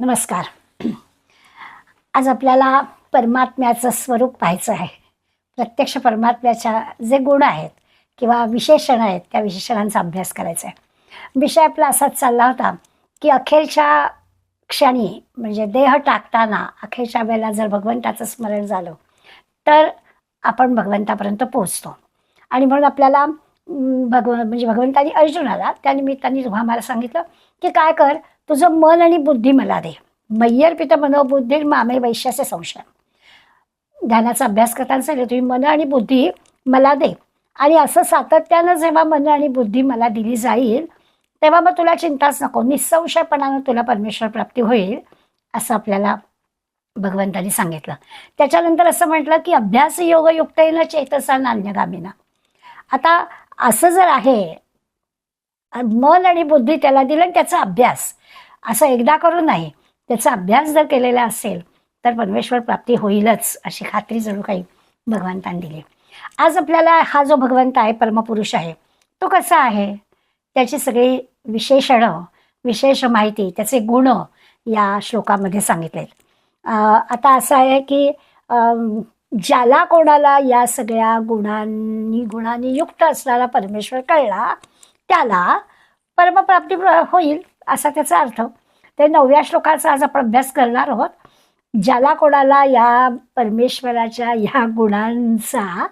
नमस्कार. आज आपल्याला परमात्म्याचं स्वरूप पाहायचं आहे. प्रत्यक्ष परमात्म्याच्या जे गुण आहेत किंवा विशेषण आहेत त्या विशेषणांचा अभ्यास करायचा आहे. विषय आपला असाच चालला होता की अखेरच्या क्षणी म्हणजे देह टाकताना अखेरच्या वेळेला जर भगवंताचं स्मरण झालं तर आपण भगवंतापर्यंत पोहोचतो. आणि म्हणून आपल्याला म्हणजे भगवंतानी अर्जुनाला त्या निमित्ताने आम्हाला सांगितलं की काय कर, तुझं मन आणि बुद्धी मला दे. मय्यर्पित मनोबुद्धी मामे वैश्याचे संशय. ध्यानाचा अभ्यास करताना सांगितलं तुम्ही मन आणि बुद्धी मला दे. आणि असं सातत्यानं जेव्हा मन आणि बुद्धी मला दिली जाईल तेव्हा मग तुला चिंताच नको, निसंशयपणानं तुला परमेश्वर प्राप्ती होईल असं आपल्याला भगवंतांनी सांगितलं. त्याच्यानंतर असं म्हटलं की अभ्यास योगयुक्तेन चेतसा नान्यगामिना. आता असं जर आहे, मन आणि बुद्धी त्याला दिलं आणि त्याचा अभ्यास असं एकदा करून नाही, त्याचा अभ्यास जर केलेला असेल तर परमेश्वर प्राप्ती होईलच अशी खात्री जणू काही भगवंतांनी दिली. आज आपल्याला हा जो भगवंत आहे, परमपुरुष आहे, तो कसा आहे त्याची सगळी विशेषणं, विशेष माहिती, त्याचे गुण या श्लोकामध्ये सांगितलेत. आता असं आहे की ज्याला कोणाला या सगळ्या गुणांनी युक्त असणारा परमेश्वर कळला त्याला परमप्राप्ती होईल असा त्याचा अर्थ. ते 9व्या श्लोकाचा आज आपण अभ्यास करणार आहोत. ज्याला कोणाला या परमेश्वराच्या या गुणांचा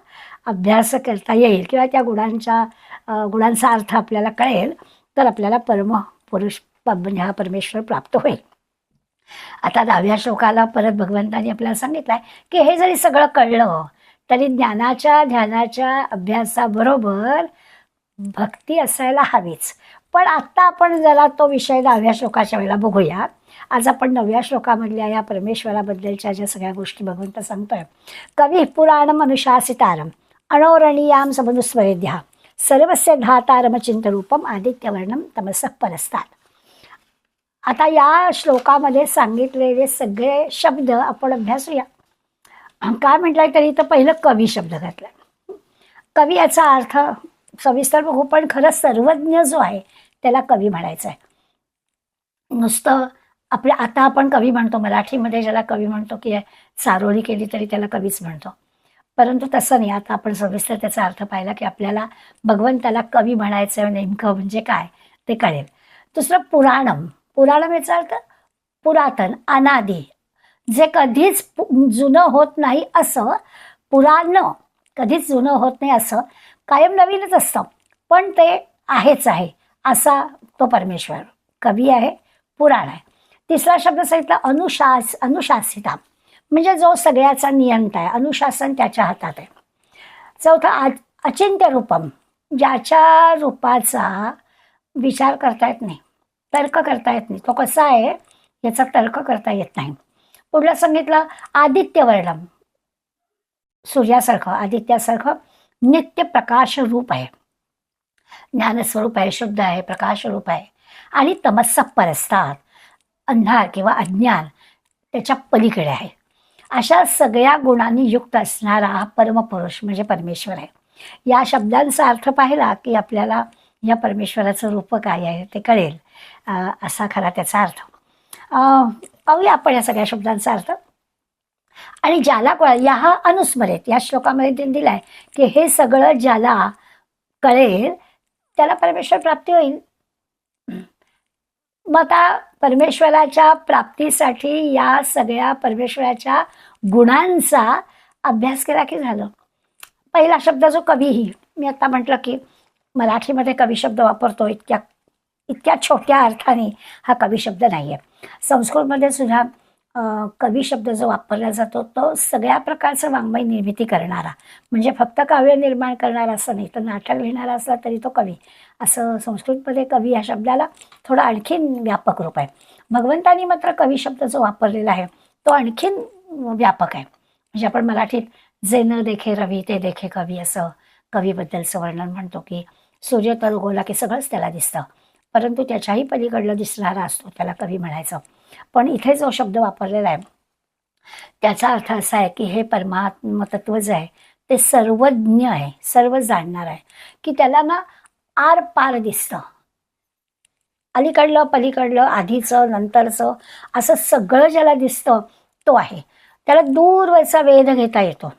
अभ्यास करता येईल किंवा त्या गुणांचा अर्थ आपल्याला कळेल तर आपल्याला परमपुरुष म्हणजे हा परमेश्वर प्राप्त होईल. आता 10व्या श्लोकाला परत भगवंतांनी आपल्याला सांगितलं आहे की हे जरी सगळं कळलं तरी ज्ञानाच्या ध्यानाच्या अभ्यासाबरोबर भक्ती असायला हवीच. पण आत्ता आपण जरा तो विषय 10व्या श्लोकाच्या वेळेला बघूया. आज आपण 9व्या श्लोकामधल्या या परमेश्वराबद्दलच्या ज्या सगळ्या गोष्टी भगवंत सांगतोय. कवी पुराणम अनुशासितारम अणोरणीयाम समनुस्मरेद्या सर्वस्य धातारम चिंतरूपम आदित्यवर्णम तमसः परस्तात्. आता या श्लोकामध्ये सांगितलेले सगळे शब्द आपण अभ्यासूया. काय म्हटलंय तरी तर पहिलं कवी शब्द घातलाय. कवी याचा अर्थ सविस्तर बघू, पण खरं सर्वज्ञ जो आहे त्याला कवी म्हणायचं आहे. नुसतं आता आपण कवी म्हणतो मराठीमध्ये, ज्याला कवी म्हणतो की चारोळी केली तरी त्याला कवीच म्हणतो, परंतु तसं नाही. आता आपण सविस्तर त्याचा अर्थ पाहिला की आपल्याला भगवंताला कवी म्हणायचं नेमकं म्हणजे काय ते कळेल. दुसरं पुराणम. पुराणम याचा अर्थ पुरातन, अनादी, जे कधीच जुनं होत नाही असं. पुराण कधीच जुनं होत नाही असं, कायम नवीनच असतं, पण ते आहेच आहे असा तो परमेश्वर कवी आहे, पुराण आहे. तिसरा शब्द सांगितला अनुशासिता, म्हणजे जो सगळ्याचा नियंता आहे, अनुशासन त्याच्या हातात आहे. चौथा अचिंत्य रूपम, ज्याच्या रूपाचा विचार करता येत नाही, तर्क करता येत नाही, तो कसा आहे याचा तर्क करता येत नाही. पुढलं सांगितलं आदित्यवर्णम, सूर्यासारखं, आदित्यासारखं नित्य प्रकाश रूप आहे, ज्ञानस्वरूप आहे, शुद्ध आहे, प्रकाश रूप आहे. आणि तमस्सः परस्तात्, अंधार किंवा अज्ञान त्याच्या पलीकडे आहे. अशा सगळ्या गुणांनी युक्त असणारा हा परमपुरुष म्हणजे परमेश्वर आहे. या शब्दांचा अर्थ पाहिला की आपल्याला या परमेश्वराचं रूप काय आहे ते कळेल, असा खरा त्याचा अर्थ. पाहूया आपण या सगळ्या शब्दांचा अर्थ. आणि ज्याला या हा अनुस्मरेत या श्लोकामध्ये दिलाय की हे सगळं ज्याला कळेल त्याला परमेश्वर प्राप्ती होईल. मग आता परमेश्वराच्या प्राप्तीसाठी या सगळ्या परमेश्वराच्या गुणांचा अभ्यास केला की झालं. पहिला शब्द जो कवीही, मी आता म्हटलं की मराठीमध्ये कवी शब्द वापरतो, इतक्या छोट्या अर्थाने हा कवी शब्द नाही आहे. संस्कृतमध्ये सुद्धा कवी शब्द जो वापरला जातो तो सगळ्या प्रकारचं वाङ्मय निर्मिती करणारा, म्हणजे फक्त काव्य निर्माण करणारा असं नाही, तर नाटक लिहिणारा असला तरी तो कवी असं. संस्कृतमध्ये कवी या शब्दाला थोडा आणखीन व्यापक रूप आहे. भगवंतानी मात्र कवी शब्द जो वापरलेला आहे तो आणखीन व्यापक आहे. म्हणजे आपण मराठीत जे न देखे रवी ते देखे कवी असं कवीबद्दलचं वर्णन म्हणतो की सूर्य तर उगवला की सगळंच त्याला दिसतं, परंतु त्याच्याही पलीकडलं दिसणारा असतो त्याला कवी म्हणायचं. पण इथे जो शब्द वापरलेला आहे त्याचा अर्थ असा आहे की हे परमात्म तत्व जे आहे ते सर्वज्ञ आहे, सर्व जाणणार आहे, की त्याला ना आर पार दिसतं. अलीकडलं पलीकडलं आधीचं नंतरचं असं सगळं ज्याला दिसतं तो आहे. त्याला दूरवरचा वेध घेता येतो.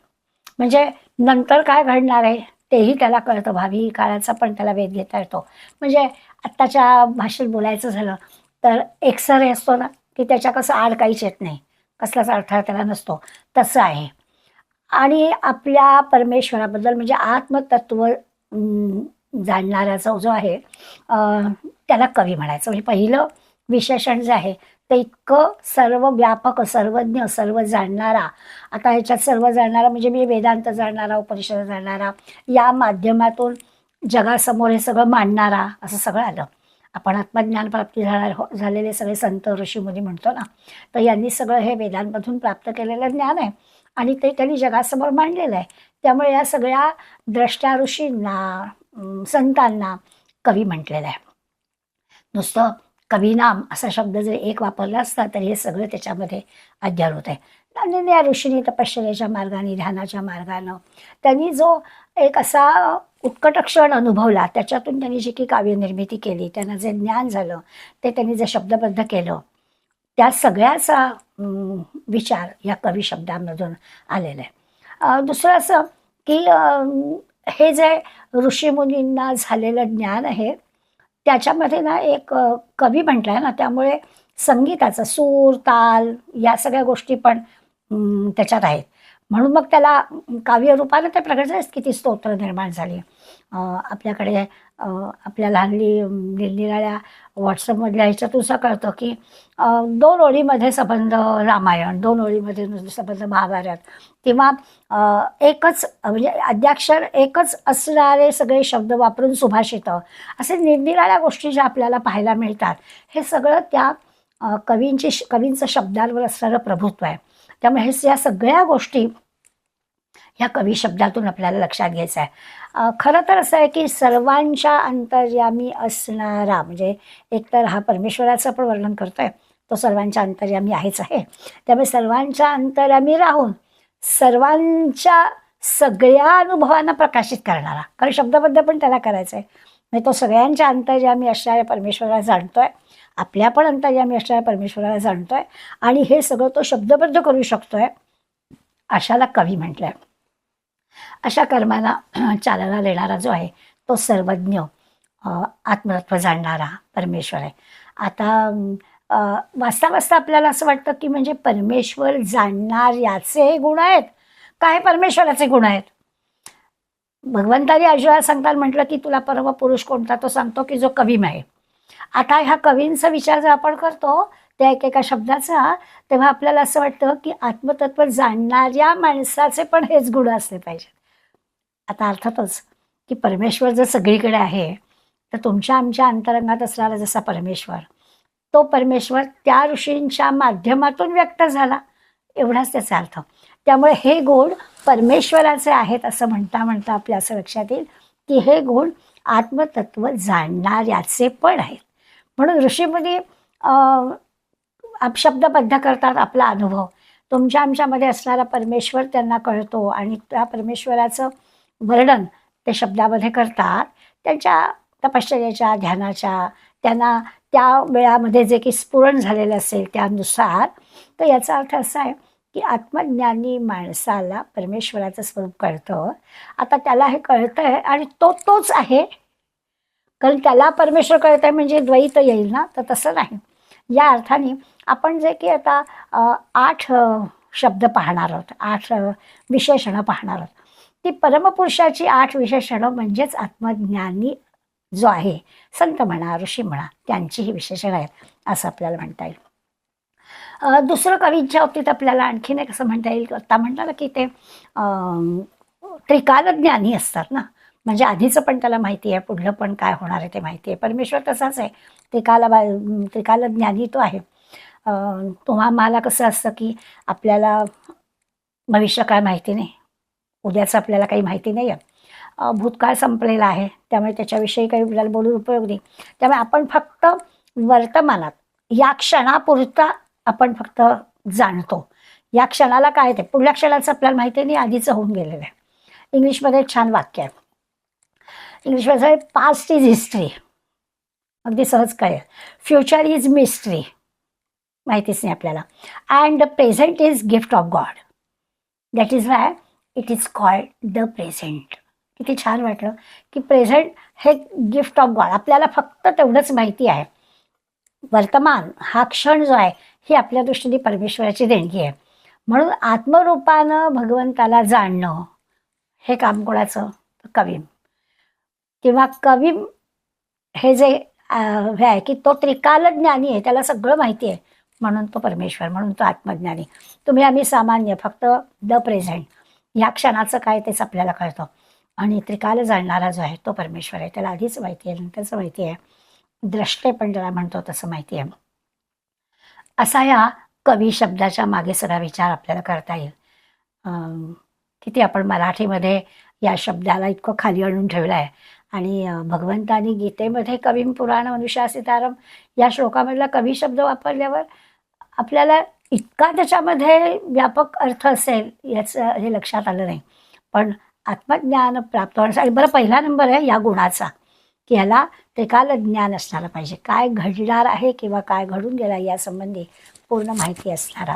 म्हणजे नंतर काय घडणार आहे तेही त्याला कळतं, भावी काळाचा पण त्याला वेध घेता येतो. म्हणजे आत्ताच्या भाषेत बोलायचं झालं तर एक्सरे असतो ना, की त्याच्या कसं आड काहीच येत नाही, कसलाच अडथळा त्याला नसतो, तसं आहे. आणि आपल्या परमेश्वराबद्दल म्हणजे आत्मतत्व जाणणाऱ्याचा जो आहे त्याला कवी म्हणायचं. म्हणजे पहिलं विशेषण जे आहे ते इतकं सर्व व्यापक, सर्वज्ञ, सर्व जाणणारा. आता ह्याच्यात सर्व जाणणारा म्हणजे मी वेदांत जाणणारा, उपनिषद जाणणारा, या माध्यमातून जगासमोर हे सगळं मांडणारा, असं सगळं आलं. आपण आत्मज्ञान प्राप्ती झालेले सगळे संत ऋषीमुनी म्हणतो ना, तर यांनी सगळं हे वेदांमधून प्राप्त केलेलं ज्ञान आहे आणि ते त्यांनी जगासमोर मांडलेलं आहे. त्यामुळे या सगळ्या द्रष्टा ऋषींना, संतांना कवी म्हटलेलं आहे. नुसतं कवीनाम असा शब्द जर एक वापरला असता तरी हे सगळं त्याच्यामध्ये अध्यारोत आहे. आणि या ऋषींनी तपश्चर्याच्या मार्गाने, ध्यानाच्या मार्गानं त्यांनी जो एक असा उत्कट क्षण अनुभवला, त्याच्यातून त्यांनी जी काही काव्यनिर्मिती केली, त्यांना जे ज्ञान झालं, ते त्यांनी जे शब्दबद्ध केलं, त्या सगळ्याचा विचार या कवी शब्दांमधून आलेला आहे. दुसरं असं की हे जे ऋषीमुनींना झालेलं ज्ञान आहे त्याच्यामध्ये ना एक कवी म्हटलंय ना, त्यामुळे संगीताचं सूर, ताल या सगळ्या गोष्टी पण त्याच्यात आहेत. म्हणून मग त्याला काव्यरूपानं ते प्रगट झालेच, किती स्तोत्र निर्माण झाली. आपल्याकडे आपल्याला हल्ली निरनिराळ्या व्हॉट्सअपमधल्या ह्याच्यातून असं कळतं की 2 ओळीमध्ये संबंध रामायण, 2 ओळीमध्ये संबंध महाभारत, किंवा एकच म्हणजे अद्याक्षर एकच असणारे सगळे शब्द वापरून सुभाषितं, असे निरनिराळ्या गोष्टी ज्या आपल्याला पाहायला मिळतात, हे सगळं त्या कवींचं शब्दांवर असणारं प्रभुत्व आहे. त्यामुळे या सगळ्या गोष्टी ह्या कवी शब्दातून आपल्याला लक्षात घ्यायचं आहे. खरं तर असं आहे की सर्वांच्या अंतर्यामी असणारा, म्हणजे एकतर हा परमेश्वराचं पण वर्णन करतोय, तो सर्वांच्या अंतर्यामी आहेच आहे. त्यामुळे सर्वांच्या अंतर्यामी राहून सर्वांच्या सगळ्या अनुभवांना प्रकाशित करणारा, कारण शब्दबद्ध पण त्याला करायचं आहे. म्हणजे तो सगळ्यांच्या अंतर्यामी असणाऱ्या परमेश्वराला जाणतोय, आपल्या पण अंतर्यामी असणाऱ्या परमेश्वराला जाणतोय, आणि हे सगळं तो शब्दबद्ध करू शकतोय, अशाला कवी म्हटलंय. अशा कर्माला चालना देणारा जो आहे तो सर्वज्ञ, आत्मतत्व जाणणारा परमेश्वर आहे. आता वाचता वाचता आपल्याला असं वाटतं की म्हणजे परमेश्वर जाणणार याचे गुण आहेत, काय परमेश्वराचे गुण आहेत. भगवंतानी अर्जुनाला सांगताना म्हटलं की तुला परम पुरुष कोणता, तो सांगतो की जो कवीम आहे. आता ह्या कवींचा विचार जर आपण करतो त्या एकेका शब्दाचा, तेव्हा आपल्याला असं वाटतं की आत्मतत्व जाणणाऱ्या माणसाचे पण हेच गुण असले पाहिजेत. आता अर्थातच की परमेश्वर जर सगळीकडे आहे तर तुमच्या आमच्या अंतरंगात असणारा जसा परमेश्वर, तो परमेश्वर त्या ऋषींच्या माध्यमातून व्यक्त झाला, एवढाच त्याचा अर्थ. त्यामुळे हे गुण परमेश्वराचे आहेत असं म्हणता म्हणता आपल्या असं लक्षात येईल की हे गुण आत्मतत्व जाणणाऱ्याचे पण आहेत. म्हणून ऋषीमुनी शब्दबद्ध करतात आपला अनुभव. तुमच्या आमच्यामध्ये असणारा परमेश्वर त्यांना कळतो आणि त्या परमेश्वराचं वर्णन ते शब्दामध्ये करतात, त्यांच्या तपश्चर्याच्या, ध्यानाच्या, त्यांना त्या वेळामध्ये जे की स्फुरण झालेलं असेल त्यानुसार. तर याचा अर्थ असा आहे की आत्मज्ञानी माणसाला परमेश्वराचं स्वरूप कळतं. आता त्याला हे कळतं आहे आणि तोच आहे, कारण त्याला परमेश्वर कळत आहे म्हणजे द्वैत येईल ना, तर तसं नाही. या अर्थाने आपण जे की आता 8 शब्द पाहणार आहोत, 8 विशेषणं पाहणार आहोत, ती परमपुरुषाची 8 विशेषणं म्हणजेच आत्मज्ञानी जो आहे, संत म्हणा, ऋषी म्हणा, त्यांची ही विशेषणं आहेत असं आपल्याला म्हणता येईल. दुसरं कवींच्या बाबतीत आपल्याला आणखीन एक असं म्हणता येईल, आता म्हणता ना की ते त्रिकालज्ञानी असतात ना, म्हणजे आधीचं पण त्याला माहिती आहे, पुढलं पण काय होणार आहे ते माहिती आहे. परमेश्वर तसाच आहे, त्रिकालज्ञानी तो आहे. मला कसं असतं की आपल्याला भविष्यकाळ माहिती नाही, उद्याचं आपल्याला काही माहिती नाही आहे, भूतकाळ संपलेला आहे, त्यामुळे त्याच्याविषयी काही आपल्याला बोलून उपयोग नाही. त्यामुळे आपण फक्त वर्तमानात या क्षणापुरता आपण फक्त जाणतो. या क्षणाला काय ते पुढल्या क्षणाचं आपल्याला माहिती नाही, आधीचं होऊन गेलेलं आहे. इंग्लिशमध्ये एक छान वाक्य आहे, इंग्लिशमध्ये पास्ट इज हिस्ट्री अगदी सहज कळेल. फ्युचर इज मिस्ट्री, माहितीच नाही आपल्याला. And present is gift of God. That is why it is called the present. किती छान वाटलं की प्रेझेंट हे गिफ्ट ऑफ गॉड. आपल्याला फक्त तेवढंच माहिती आहे. वर्तमान हा क्षण जो आहे ही आपल्या दृष्टीने परमेश्वराची देणगी आहे. म्हणून आत्मरूपानं भगवंताला जाणणं हे काम कोणाचं? कवी. किंवा कवी हे जे हे आहे की तो त्रिकाल ज्ञानी आहे, त्याला सगळं माहिती आहे, म्हणून तो परमेश्वर, म्हणून तो आत्मज्ञानी. तुम्ही आम्ही सामान्य फक्त द प्रेझेंट ह्या क्षणाचं काय तेच आपल्याला कळतं. आणि त्रिकाल जाणणारा जो आहे तो परमेश्वर आहे. त्याला आधीच माहिती आहे, नंतरच माहिती आहे. द्रष्टे पण त्याला म्हणतो तसं माहिती आहे. असा या कवी शब्दाच्या मागे सगळा विचार आपल्याला करता येईल. किती आपण मराठीमध्ये या शब्दाला इतकं खाली आणून ठेवलं आहे. आणि भगवंतानी गीतेमध्ये कवीम पुराण मनुष्यासितारम या श्लोकामधला कवी शब्द वापरल्यावर आपल्याला इतका त्याच्यामध्ये व्यापक अर्थ असेल याचं हे लक्षात आलं नाही. पण आत्मज्ञान प्राप्त होण्यासाठी बरं पहिला नंबर आहे या गुणाचा की ह्याला त्रिकाल ज्ञान असणारं पाहिजे. काय घडणार आहे किंवा काय घडून गेला यासंबंधी पूर्ण माहिती असणारा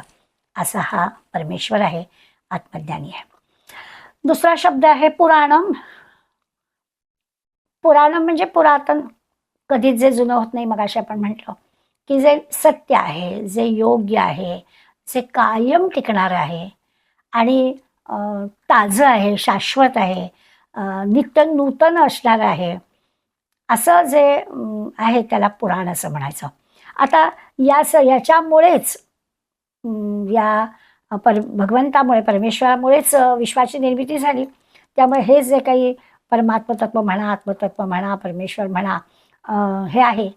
असा हा परमेश्वर आहे, आत्मज्ञानी आहे. दुसरा शब्द आहे पुराणम. पुराणम म्हणजे पुरातन, कधीच जे जुनं होत नाही. मगाशी आपण म्हटलं की जे सत्य आहे, जे योग्य आहे, जे कायम टिकणारं आहे आणि ताजं आहे, शाश्वत आहे, नित्य नूतन असणारं आहे, असं जे आहे त्याला पुराण असं म्हणायचं. आता याच्यामुळेच या भगवंतामुळे परमेश्वरामुळेच विश्वाची निर्मिती झाली. त्यामुळे हे जे काही परमात्मतत्व म्हणा, आत्मतत्व म्हणा, परमेश्वर म्हणा हे आहे.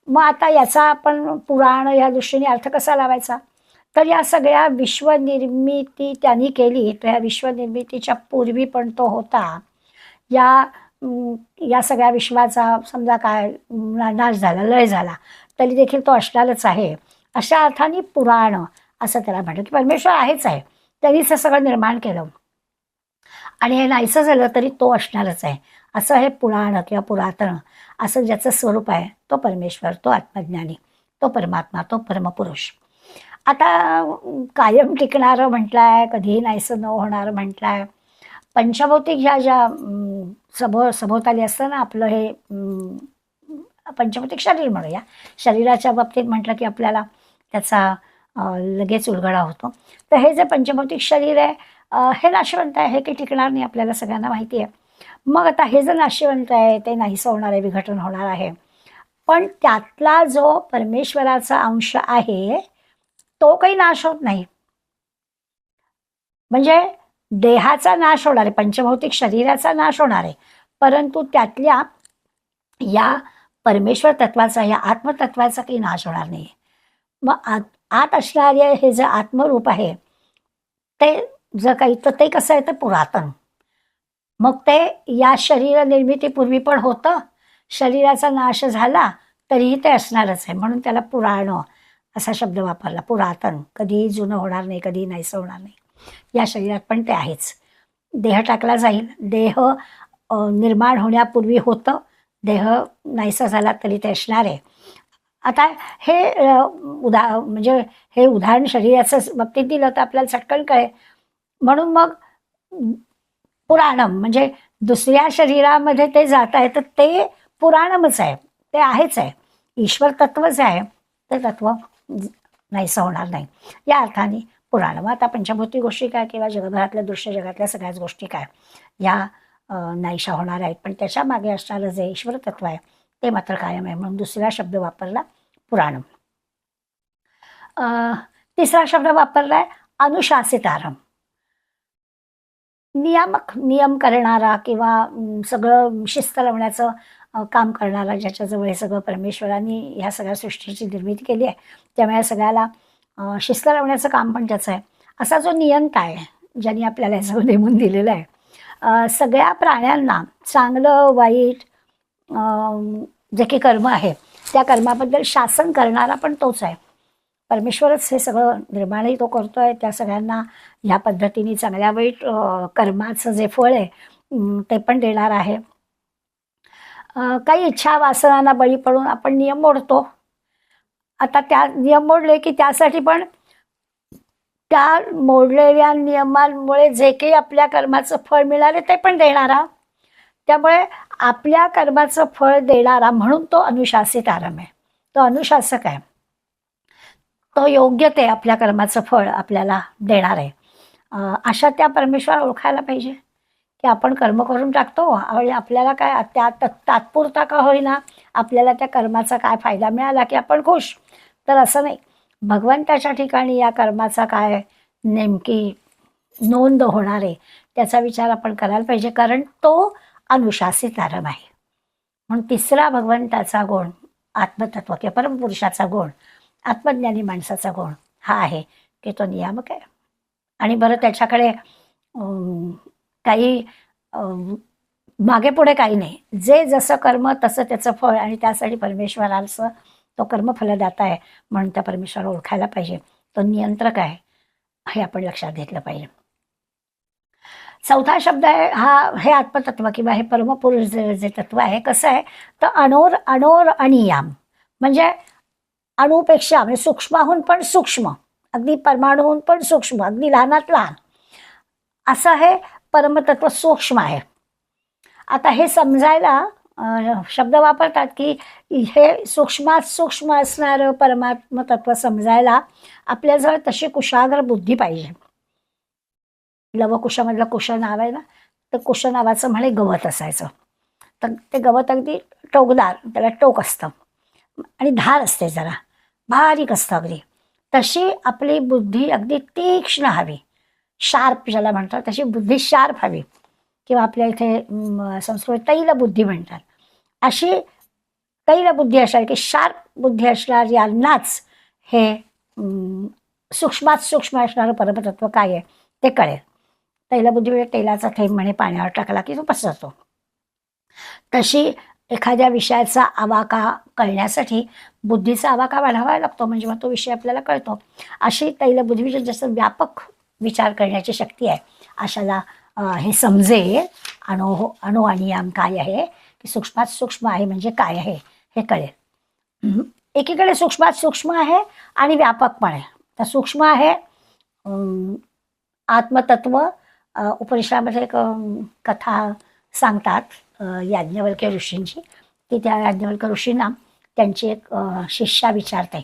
मग आता याचा आपण पुराण या दृष्टीने अर्थ कसा लावायचा? तर या सगळ्या विश्वनिर्मिती त्यांनी केली, तर या विश्वनिर्मितीच्या पूर्वी पण तो होता. या सगळ्या विश्वाचा समजा काय नाश झाला, लय झाला, तरी देखील तो असणारच आहे. अशा अर्थाने पुराण असं त्याला म्हणतं की परमेश्वर आहेच आहे, त्यांनीच हे सगळं निर्माण केलं आणि हे नाहीसं झालं तरी तो असणारच आहे. असं हे पुराण किंवा पुरातन असं ज्याचं स्वरूप आहे तो परमेश्वर, तो आत्मज्ञानी, तो परमात्मा, तो परमपुरुष. आता कायम टिकणारं म्हटलंय, कधीही नाहीसं न होणारं म्हटलंय. पंचभौतिक ह्या ज्या सभोवताली असतं ना आपलं हे पंचभौतिक शरीर म्हणूया, शरीराच्या बाबतीत म्हटलं की आपल्याला त्याचा लगेच उलगडा होतो. तर हे जे पंचभौतिक शरीर आहे हे नाशवंत आहे, हे काही टिकणार नाही, आपल्याला सगळ्यांना माहिती आहे. मग आता हे जे नाशवंत आहे ते नाहीसं होणार आहे, विघटन होणार आहे, पण त्यातला जो परमेश्वराचा अंश आहे तो काही नाश होत नाही. म्हणजे देहाचा नाश होणार आहे, पंचभौतिक शरीराचा नाश होणार आहे, परंतु त्यातल्या या परमेश्वर तत्वाचा, या आत्मतत्वाचा काही नाश होणार नाही. मग आत असणारे हे जे आत्मरूप आहे ते जर काही, तर ते कसं आहे, ते पुरातन. मग ते या शरीर निर्मितीपूर्वी पण होतं, शरीराचा नाश झाला तरीही ते असणारच आहे, म्हणून त्याला पुराण असा शब्द वापरला. पुरातन, कधीही जुनं होणार नाही, कधीही नाहीसं होणार नाही. या शरीरात पण ते आहेच. देह टाकला जाईल, देह निर्माण होण्यापूर्वी होतं, देह नाहीसा झाला तरी ते असणार आहे. आता हे म्हणजे हे उदाहरण शरीराचं बाबतीत दिलं तर आपल्याला चटकन कळेल. म्हणून मग पुराणम म्हणजे दुसऱ्या शरीरामध्ये ते जात आहे तर ते पुराणमच आहे, ते आहेच आहे. ईश्वर तत्व जे आहे ते तत्व नाहीसं होणार नाही, या अर्थाने पुराण. मग आता पंचभौतिक गोष्टी काय किंवा जगभरातल्या दृश्य जगातल्या सगळ्याच गोष्टी काय या नाहीशा होणार आहेत, पण त्याच्या मागे असणारं जे ईश्वर तत्व आहे ते मात्र कायम आहे, म्हणून दुसरा शब्द वापरला पुराणम. तिसरा शब्द वापरलाय अनुशासितारम. नियामक, नियम करणारा किंवा सगळं शिस्त लावण्याचं काम करणारा, ज्याच्याजवळ हे सगळं परमेश्वरांनी ह्या सगळ्या सृष्टीची निर्मिती केली आहे, त्यामुळे सगळ्याला शिस्त लावण्याचं काम पण त्याचं आहे. असा जो नियंता आहे, ज्यांनी आपल्याला हे सगळं नेमून दिलेलं आहे, सगळ्या प्राण्यांना चांगलं वाईट जे काही कर्म आहे त्या कर्माबद्दल शासन करणारा पण तोच आहे. परमेश्वरच हे सगळं निर्माणही तो करतो आहे, त्या सगळ्यांना ह्या पद्धतीने चांगल्या वाईट कर्माचं जे फळ आहे ते पण देणार आहे. काही इच्छा वासनांना बळी पडून आपण नियम मोडतो. आता त्या नियम मोडले की त्यासाठी पण त्या मोडलेल्या नियमांमुळे जे काही आपल्या कर्माचं फळ मिळाले ते पण देणारा. त्यामुळे आपल्या कर्माचं फळ देणारा म्हणून तो अनुशासित आराम आहे. तो अनुशासक आहे. तो योग्य ते आपल्या कर्माचं फळ आपल्याला देणार आहे. अशा त्या परमेश्वराला ओळखायला पाहिजे की आपण कर्म करून टाकतो आणि आपल्याला काय त्या तात्पुरता का होईना आपल्याला त्या कर्माचा काय फायदा मिळाला की आपण खुश. तर असं नाही. भगवंताच्या ठिकाणी या कर्माचा काय नेमकी नोंद होणार आहे त्याचा विचार आपण करायला पाहिजे, कारण तो अनुशासित आराम आहे. म्हणून तिसरा भगवंताचा गुण, आत्मतत्व किंवा परमपुरुषाचा गुण, आत्मज्ञानी माणसाचा गुण हा आहे की तो नियामक आहे. आणि बरं त्याच्याकडे काही मागे पुढे काही नाही. जे जसं कर्म तसं त्याचं फळ, आणि त्यासाठी परमेश्वराचं तो कर्मफलदाता आहे म्हणून त्या परमेश्वराला ओळखायला पाहिजे. तो नियंत्रक आहे हे आपण लक्षात घेतलं पाहिजे. चौथा शब्द आहे हे आत्मतत्व किंवा हे परमपुरुष जे तत्व आहे कसं आहे तर अणोर अणियाम, म्हणजे अणुपेक्षा म्हणजे सूक्ष्माहून पण सूक्ष्म, अगदी परमाणूहून पण सूक्ष्म, अगदी लहानात लहान असं हे परमतत्व सूक्ष्म आहे. आता हे समजायला शब्द वापरतात की हे सूक्ष्मात सूक्ष्म असणारं परमात्म तत्व समजायला आपल्याजवळ तशी कुशाग्र बुद्धी पाहिजे. लवकुशामधलं कुश नाव आहे ना, तर कुश नावाचं म्हणे गवत असायचं. तर ते गवत अगदी टोकदार, त्याला टोक असतं आणि धार असते, जरा बारीक असतं अगदी. तशी आपली बुद्धी अगदी तीक्ष्ण हवी, शार्प ज्याला म्हणतात तशी बुद्धी शार्प हवी, किंवा आपल्या इथे संस्कृत तैलबुद्धी म्हणतात. अशी तैलबुद्धी असणार की शार्प बुद्धी असणार यांनाच हे सूक्ष्मात सूक्ष्म असणारं परमतत्व काय आहे ते कळेल. तैलबुद्धी म्हणजे तेलाचा थेंब म्हणे पाण्यावर टाकला की तो पसरतो. तशी एखाद्या विषयाचा आवाका कळण्यासाठी बुद्धीचा आवाका वाढवावा लागतो, म्हणजे मग तो विषय आपल्याला कळतो. अशी तैलबुद्धी म्हणजे जसं व्यापक विचार करण्याची शक्ती आहे अशाला हे समजेल. अणु अणियाम काय आहे की सूक्ष्मात सूक्ष्म आहे म्हणजे काय आहे हे कळेल. एकीकडे सूक्ष्मात सूक्ष्म आहे आणि व्यापक पण आहे. तर सूक्ष्म आहे आत्मतत्व. उपनिषदामध्ये एक कथा सांगतात याज्ञवल्क्य ऋषींची, की त्या याज्ञवल्क्य ऋषींना त्यांची एक शिष्या विचारते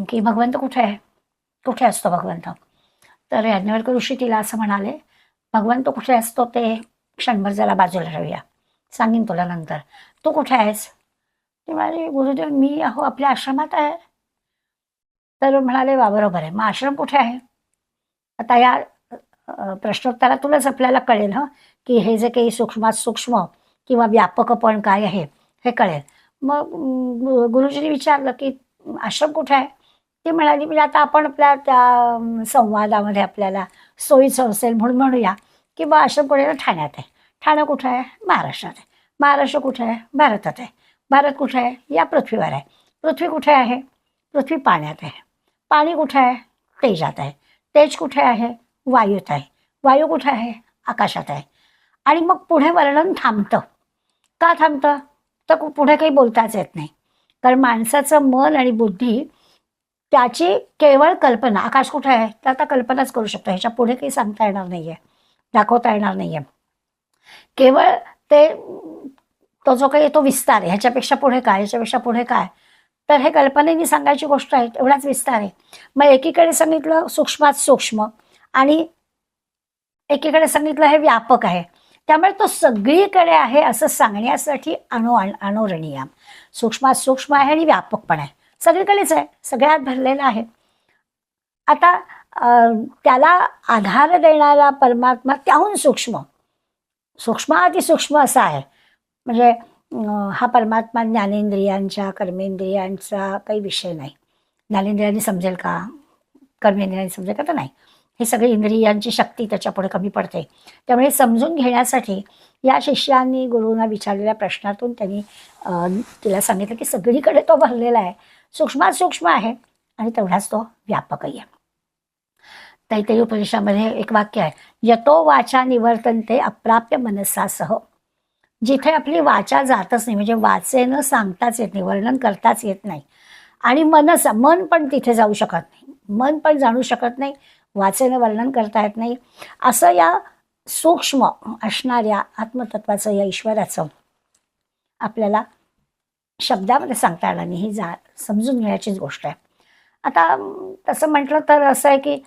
की भगवंत कुठे आहे, कुठे असतो भगवंत. तर याज्ञवल्क्य ऋषी तिला असं म्हणाले, भगवंत कुठे असतो ते क्षणभर जरा बाजूला ठेवूया, सांगीन तुला नंतर. तू कुठे आहेस? ते म्हणाले, गुरुदेव मी आपल्या आश्रमात आहे. तर म्हणाले, वा बरोबर आहे, मग आश्रम कुठे आहे? आता या प्रश्नोत्तरातूनच आपल्याला कळेल की हे जे काही सूक्ष्मात सूक्ष्म किंवा व्यापकपण काय आहे हे कळेल. मग गुरुजींनी विचारलं की आश्रम कुठे आहे? ती म्हणाली, म्हणजे आता आपण आपल्या त्या संवादामध्ये आपल्याला सोयीचं असेल म्हणून म्हणूया की बा आश्रम कुठे आहे? ठाण्यात आहे. ठाणं कुठे आहे? महाराष्ट्रात आहे. महाराष्ट्र कुठे आहे? भारतात आहे. भारत कुठे आहे? या पृथ्वीवर आहे. पृथ्वी कुठे आहे? पृथ्वी पाण्यात आहे. पाणी कुठे आहे? तेजात आहे. तेज कुठे आहे? वायूत आहे. वायू कुठे आहे? आकाशात आहे. आणि मग पुढे वर्णन थांबतं. का थांबतं? तर पुढे काही बोलताच येत नाही, कारण माणसाचं मन आणि बुद्धी त्याची केवळ कल्पना, आकाश कुठे आहे तर आता कल्पनाच करू शकतो, ह्याच्या पुढे काही सांगता येणार नाहीये, दाखवता येणार नाहीये. केवळ ते तो जो काही तो विस्तार आहे, ह्याच्यापेक्षा पुढे काय, ह्याच्यापेक्षा पुढे काय, तर हे कल्पनेने सांगायची गोष्ट आहे, एवढाच विस्तार आहे. मग एकीकडे सांगितलं सूक्ष्मात सूक्ष्म आणि एकीकडे सांगितलं हे व्यापक आहे. त्यामुळे तो सगळीकडे आहे असं सांगण्यासाठी अणोरणीयाम. सूक्ष्मात सूक्ष्म आहे आणि व्यापक पण आहे, सगळीकडेच आहे, सगळ्यात भरलेला आहे. आता त्याला आधार देणारा परमात्मा त्याहून सूक्ष्म, सूक्ष्मातिसूक्ष्म असा आहे. म्हणजे हा परमात्मा ज्ञानेंद्रियांच्या कर्मेंद्रियांचा काही विषय नाही. ज्ञानेंद्रियांनी समजेल का, कर्मेंद्रियांनी समजेल का, तर नाही. हे सगळे इंद्रियांची शक्ती त्याच्यापुढे कमी पडते. त्यामुळे समजून घेण्यासाठी या शिष्यांनी गुरुंना विचारलेल्या प्रश्नातून त्यांनी तिला सांगितलं की सगळीकडे तो भरलेला आहे, सूक्ष्मात सूक्ष्म आहे आणि तेवढाच तो व्यापकही आहे. तैत्तिरीय उपनिषदामध्ये एक वाक्य आहे, यतो वाचा निवर्तन्ते अप्राप्य मनसा सह. जिथे आपली वाचा जातच नाही, म्हणजे वाचेनं सांगताच येत नाही, वर्णन करताच येत नाही. आणि मन पण तिथे जाऊ शकत नाही, मन पण जाणू शकत नाही, वाचेनं वर्णन करता येत नाही. असं या सूक्ष्म असणाऱ्या आत्मतत्वाचं, या ईश्वराचं आपल्याला शब्दामध्ये सांगता येणार नाही, ही समजून घेण्याचीच गोष्ट आहे. आता तसं म्हटलं तर असं आहे की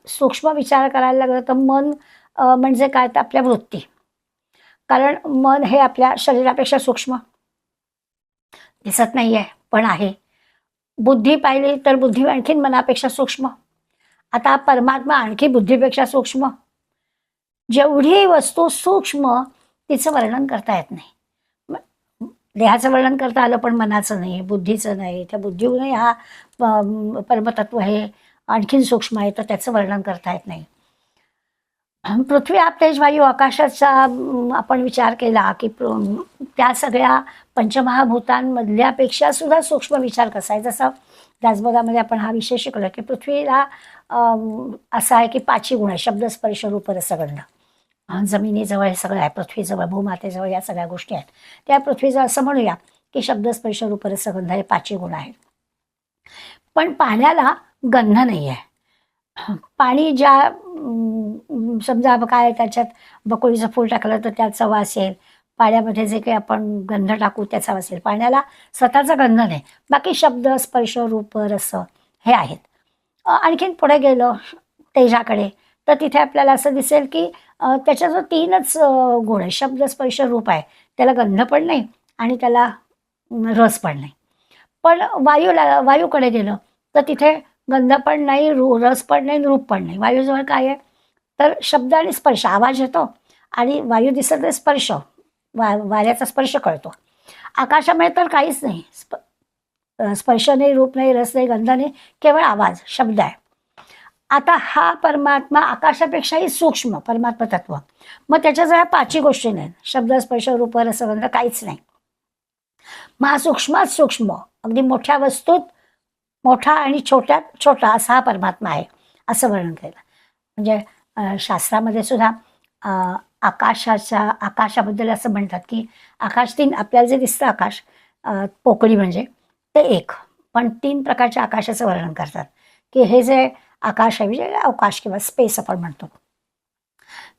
सूक्ष्म विचार करायला लागलं तर मन म्हणजे काय, तर आपल्या वृत्ती. कारण मन हे आपल्या शरीरापेक्षा सूक्ष्म दिसत नाही आहे, पण आहे. बुद्धी पाहिली तर बुद्धी आणखीन मनापेक्षा सूक्ष्म. आता परमात्मा आणखी बुद्धीपेक्षा सूक्ष्म. जेवढी वस्तू सूक्ष्म तिचं वर्णन करता येत नाही. देहाचं वर्णन करता आलं पण मनाचं नाही, बुद्धीचं नाही. त्या बुद्धीहूनही हा परमतत्व हे आणखीन सूक्ष्म आहे, तर त्याचं वर्णन करता येत नाही. पृथ्वी, आप, तेज, वायू, आकाशाचा आपण विचार केला की त्या सगळ्या पंचमहाभूतांमधल्यापेक्षा सुद्धा सूक्ष्म विचार कसा आहे. जसं दासबोधामध्ये आपण हा विषय शिकलो की पृथ्वीला असा आहे की 5 गुण आहे: शब्द, स्पर्श, रूप, रस, गंध. जमिनीजवळ हे सगळं आहे, पृथ्वीजवळ, भूमातेजवळ या सगळ्या गोष्टी आहेत. त्या पृथ्वीजवळ असं म्हणूया की शब्द, स्पर्श, रूप, रस, गंध हे 5 गुण आहेत. पण पाण्याला गंध नाही आहे. पाणी ज्या समजा काय त्याच्यात बकोळीचं फूल टाकलं तर त्याचा वास येईल, पाण्यामध्ये जे काही आपण गंध टाकू त्याचा वास येईल. पाण्याला स्वतःचा गंध नाही. बाकी शब्द, स्पर्श, रूप, रस हे आहेत. आणखीन पुढे गेलो तेजाकडे तर तिथे आपल्याला असं दिसेल की त्याच्या जो 3च गुण आहे, शब्द, स्पर्श, रूप आहे, त्याला गंध पण नाही आणि त्याला रस पण नाही. पण वायूकडे गेलं तर तिथे गंध पण नाही, रस पण नाही, रूप पण नाही. वायूजवळ काय आहे, तर शब्द आणि स्पर्श, आवाज येतो आणि वायू दिसत तर स्पर्श, वाऱ्याचा स्पर्श कळतो. आकाशामध्ये तर काहीच नाही, स्पर्श नाही, रूप नाही, रस नाही, गंध नाही, केवळ आवाज, शब्द आहे. आता हा परमात्मा आकाशापेक्षाही सूक्ष्म परमात्मा तत्व. मग त्याच्याजवळ 5 गोष्टी नाहीत: शब्द, स्पर्श, रूप, रस, गंध, काहीच नाही. मग हा सूक्ष्मात सूक्ष्म, अगदी मोठ्या वस्तूत मोठा आणि छोट्यात छोटा असा हा परमात्मा आहे, असं वर्णन केलं. म्हणजे शास्त्रामध्ये सुद्धा आकाशाबद्दल असं म्हणतात की आकाश 3, आपल्याला जे दिसतं आकाश पोकळी म्हणजे ते एक, पण 3 प्रकारच्या आकाशाचं वर्णन करतात की हे जे आकाश आहे म्हणजे अवकाश किंवा स्पेस आपण म्हणतो.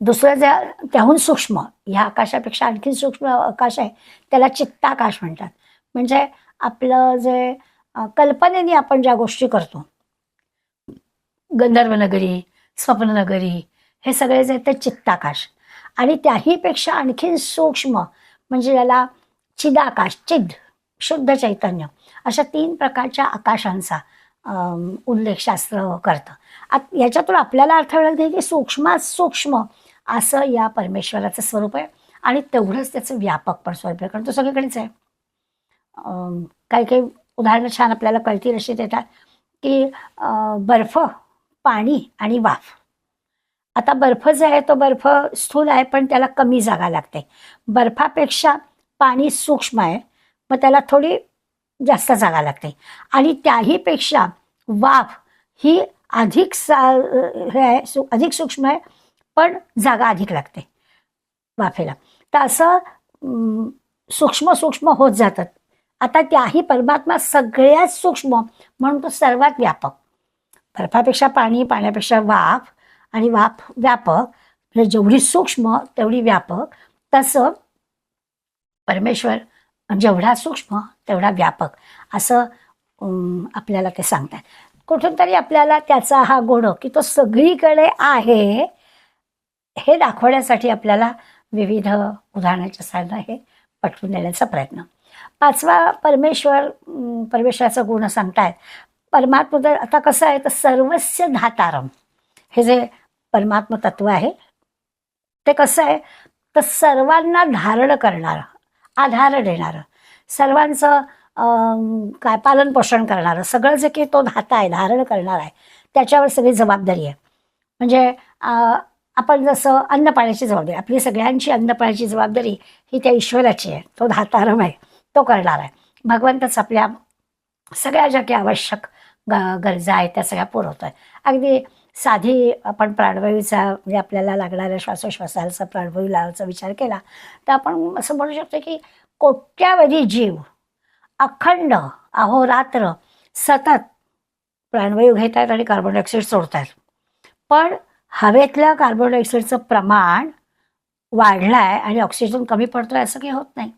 दुसरं जे त्याहून सूक्ष्म, ह्या आकाशापेक्षा आणखी सूक्ष्म आकाश आहे, त्याला चित्ताकाश म्हणतात. म्हणजे आपलं जे कल्पनेने आपण ज्या गोष्टी करतो, गंधर्वनगरी, स्वप्ननगरी, हे सगळे जे ते चित्ताकाश. आणि त्याहीपेक्षा आणखीन सूक्ष्म म्हणजे याला चिदाकाश, चिद, शुद्ध चैतन्य, अशा 3 प्रकारच्या आकाशांचा उल्लेख शास्त्र करतं. याच्यातून आपल्याला अर्थ मिळत की सूक्ष्मात सूक्ष्म असं या परमेश्वराचं स्वरूप आहे आणि तेवढंच त्याचं व्यापक पण स्वरूप आहे, कारण तो सगळीकडेच आहे. काही काही उदाहरणं छान आपल्याला कळतील अशी देतात की बर्फ, पाणी आणि वाफ. आता बर्फ जे आहे तो बर्फ स्थूल आहे पण त्याला कमी जागा लागते. बर्फापेक्षा पाणी सूक्ष्म आहे, मग त्याला थोडी जास्त जागा लागते. आणि त्याहीपेक्षा वाफ ही अधिक अधिक सूक्ष्म आहे पण जागा अधिक लागते वाफेला. तर असं सूक्ष्म सूक्ष्म होत जातात. आता त्याही परमात्मा सगळ्यात सूक्ष्म म्हणून तो सर्वात व्यापक. बर्फापेक्षा पाणी, पाण्यापेक्षा वाफ आणि वाफ व्यापक, म्हणजे जेवढी सूक्ष्म तेवढी व्यापक. तसं परमेश्वर जेवढा सूक्ष्म तेवढा व्यापक असं आपल्याला ते सांगतात. कुठून तरी आपल्याला त्याचा हा गुण की तो सगळीकडे आहे हे दाखवण्यासाठी आपल्याला विविध उदाहरणाच्या साधनं हे पटवून देण्याचा प्रयत्न. 5वा परमेश्वराचा गुण सांगतायत. परमात्मा तर आता कसं आहे, तर सर्वस्य धातारम, हे जे परमात्मा तत्व आहे ते कसं आहे, तर सर्वांना धारण करणारं, आधार देणारं, सर्वांचं काय पालन पोषण करणारं, सगळं जे की तो धाता आहे, धारण करणार आहे, त्याच्यावर सगळी जबाबदारी आहे. म्हणजे आपण जसं अन्न पाण्याची जबाबदारी, आपली सगळ्यांची अन्न पाण्याची जबाबदारी ही त्या ईश्वराची आहे, तो धातारम आहे, तो करणार आहे. भगवंतच आपल्या सगळ्या ज्या काही आवश्यक गरजा आहेत त्या सगळ्या पुरवतो आहे. अगदी साधी आपण प्राणवायूचा म्हणजे आपल्याला लागणाऱ्या श्वासोश्वासाचा प्राणवायू लावायचा विचार केला तर आपण असं म्हणू शकतो की कोट्यावधी जीव अखंड अहोरात्र सतत प्राणवायू घेत आहेत आणि कार्बन डायऑक्साईड सोडत आहेत. पण हवेतल्या कार्बन डायऑक्साईडचं प्रमाण वाढलं आहे आणि ऑक्सिजन कमी पडतो आहे असं काही होत नाही.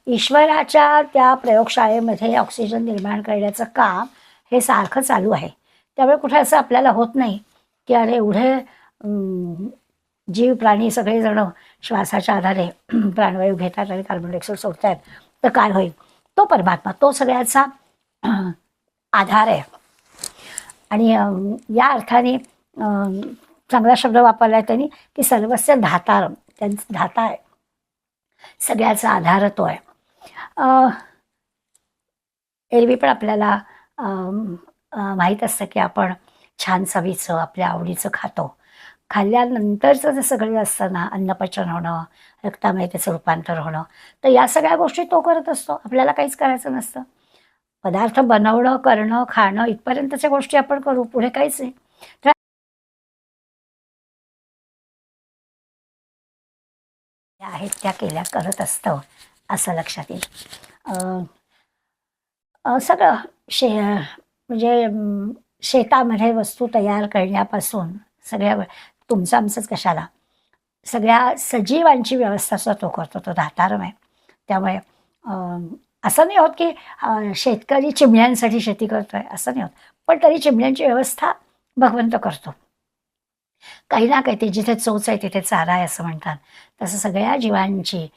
ईश्वराच्या त्या प्रयोगशाळेमध्ये ऑक्सिजन निर्माण करण्याचं काम हे सारखं चालू आहे. त्यामुळे कुठे असं आपल्याला होत नाही की अरे एवढे जीव प्राणी सगळेजण श्वासाच्या आधारे प्राणवायू घेतात आणि कार्बन डायऑक्साईड सोडत आहेत तर काय होईल. तो परमात्मा तो सगळ्याचा आधार आहे. आणि या अर्थाने चांगला शब्द वापरला आहे त्यांनी की सर्वस्य धातार, त्यांचं धाता आहे, सगळ्याचा आधार तो आहे. एरवी पण आपल्याला माहीत असतं की आपण छान चवीचं आपल्या आवडीचं खातो. खाल्ल्यानंतरचं जे सगळं असतं ना, अन्नपचन होणं, रक्तामध्ये त्याचं रूपांतर होणं, तर या सगळ्या गोष्टी तो करत असतो. आपल्याला काहीच करायचं नसतं. पदार्थ बनवणं, करणं, खाणं इथपर्यंतच्या गोष्टी आपण करू, पुढे काहीच नाही. तर आहेत त्या केल्या करत असतं असं लक्षात येईल. सगळं म्हणजे शेतामध्ये वस्तू तयार करण्यापासून सगळ्या तुमचं आमचंच कशाला सगळ्या सजीवांची व्यवस्था सुद्धा तो करतो. तो धातारम आहे. त्यामुळे असं नाही होत की शेतकरी चिमण्यांसाठी शेती करतोय असं नाही होत, पण तरी चिमण्यांची व्यवस्था भगवंत करतो. काही ना काही ते जिथे चोच आहे तिथे चारा आहे असं म्हणतात. तसं सगळ्या जीवांची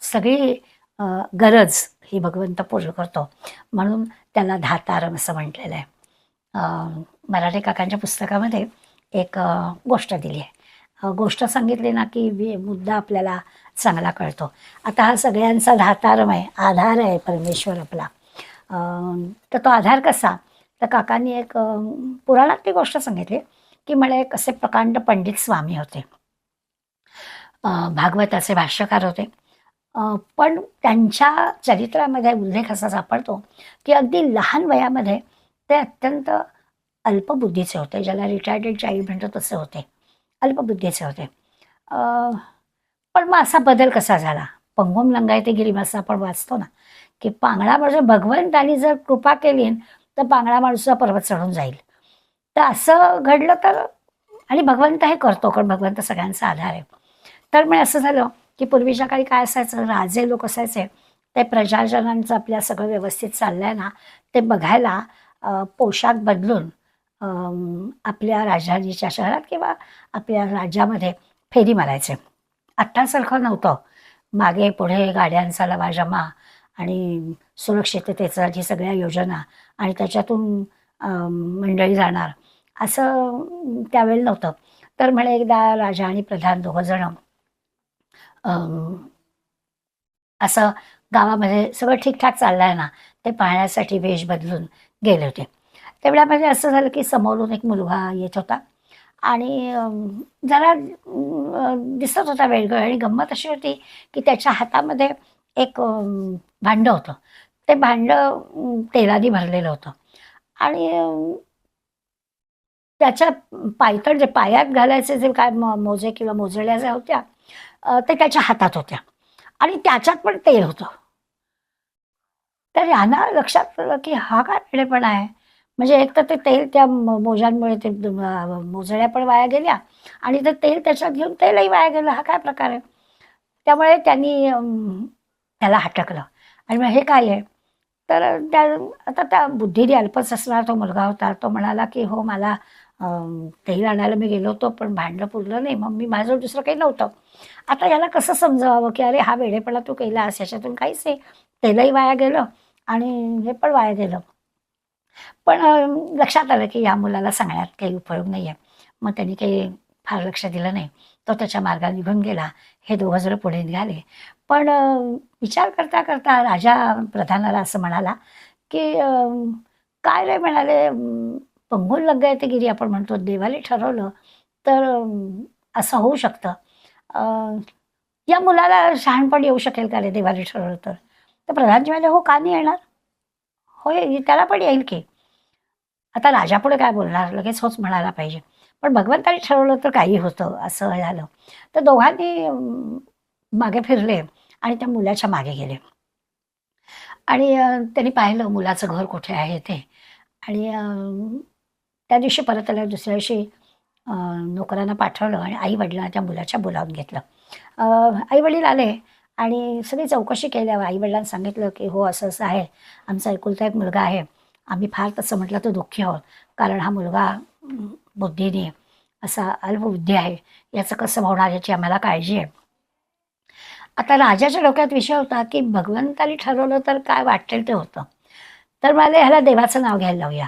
सगळी गरज ही भगवंत पूर्ण करतो. म्हणून त्याला धातारम असं म्हटलेलं आहे. मराठे काकांच्या पुस्तकामध्ये एक गोष्ट दिली आहे. गोष्ट सांगितली ना की मुद्दा आपल्याला चांगला कळतो. आता हा सगळ्यांचा धातारम आहे, आधार आहे परमेश्वर आपला. तर तो आधार कसा, तर काकांनी एक पुराणातली गोष्ट सांगितली की मला एक असे प्रकांड पंडित स्वामी होते, भागवताचे भाष्यकार होते. पण त्यांच्या चरित्रामध्ये उल्लेख असा सापडतो की अगदी लहान वयामध्ये ते अत्यंत अल्पबुद्धीचे होते. ज्याला रिटायर्डेड चाइल्ड म्हणतो तसे होते, अल्पबुद्धीचे होते. पण मग असा बदल कसा झाला. पंगुम लंगायते गिरीम असं आपण वाचतो ना की पांगळा माणूस भगवंतानी जर कृपा केली तर पांगळा माणूसचा पर्वत चढून जाईल. तर असं घडलं तर, आणि भगवंत हे करतो कारण भगवंत सगळ्यांचा आधार आहे. तर मग असं झालं की पूर्वीच्या काळी काय असायचं, राजे लोक असायचे ते प्रजाजनांचं आपल्या सगळं व्यवस्थित चाललंय ना ते बघायला पोशाख बदलून आपल्या राजधानीच्या शहरात किंवा आपल्या राज्यामध्ये फेरी मारायचे. आत्तासारखं नव्हतं. मागे पुढे गाड्यांचा लवाजमा आणि सुरक्षिततेसाठी सगळ्या योजना आणि त्याच्यातून मंडळी जाणार असं त्यावेळी नव्हतं. तर म्हणे एकदा राजा आणि प्रधान दोघंजण असं गावामध्ये सगळं ठीकठाक चाललंय ना ते पाहण्यासाठी वेश बदलून गेले होते. तेवढ्यामध्ये असं झालं की समोरून एक मुलगा येत होता आणि जरा दिसत होता वेगळं. आणि गंमत अशी होती की त्याच्या हातामध्ये एक भांडं होतं. ते भांडं तेलाने भरलेलं होतं आणि त्याच्या पायथड जे पायात घालायचे जे काय मोजे किंवा मोजळ्या ज्या होत्या ते त्याच्या हातात होत्या आणि त्याच्यात पण तेल होतं. तर यांना लक्षात आलं की हा काय वेडेपणा आहे. म्हणजे एक तर ते तेल त्या मोजांमुळे ते मोजळ्या पण वाया गेल्या आणि ते तेल त्याच्यात घेऊन तेलही वाया गेलं. हा काय प्रकार आहे. त्यामुळे त्यांनी त्याला हटकलं आणि मग हे काय आहे. तर आता त्या बुद्धीने अल्पच असणारा तो मुलगा होता. तो म्हणाला की हो मला तेल आणायला मी गेलो होतो पण भांडं पुरलं नाही, मग मी माझं दुसरं काही नव्हतं. आता याला कसं समजावं की अरे हा वेडेपणा तू केलास, याच्यातून काहीच नाही, तेलही वाया गेलं आणि हे पण वाया गेलं. पण लक्षात आलं की या मुलाला सांगण्यात काही उपयोग नाही आहे. मग त्यांनी काही फार लक्ष दिलं नाही. तो त्याच्या मार्गाने निघून गेला. हे दोघं जण पुढे निघाले. पण विचार करता करता राजा प्रधानाला असं म्हणाला की काय रे म्हणाले, पंगुल लंगायते गिरी आपण म्हणतो, देवाने ठरवलं तर असं होऊ शकतं. या मुलाला शहाणपण येऊ शकेल का रे देवाने ठरवलं तर. तर प्रधानजी म्हणाले हो का नाही येणार, होय त्याला पण येईल की. आता राजापुढे काय बोलणार, लगेच होच म्हणायला पाहिजे. पण भगवंतानी ठरवलं तर काही होतं, असं झालं. तर दोघांनी मागे फिरले आणि त्या मुलाच्या मागे गेले. आणि त्यांनी पाहिलं मुलाचं घर कुठे आहे ते. आणि त्या दिवशी परत आल्यावर दुसऱ्या दिवशी नोकरांना पाठवलं आणि आई-वडिलांना त्या मुलाच्या बोलावून घेतलं. आई-वडील आले आणि सगळी चौकशी केल्यावर आई-वडिलांनी सांगितलं, की "हो, असं-असं आहे. आमचा एकुलता एक मुलगा आहे. आम्ही फार तसं म्हटलं तर दुःखी आहोत. कारण हा मुलगा बुद्धीने असा अल्पबुद्धी आहे. याचं कसं होणार याची आम्हाला काळजी आहे." आता राजाच्या डोक्यात विषय होता, की भगवंतानी ठरवलं तर काय वाटेल ते होतं. तर म्हणाले, "ह्याला देवाचं नाव घ्यायला लावूया."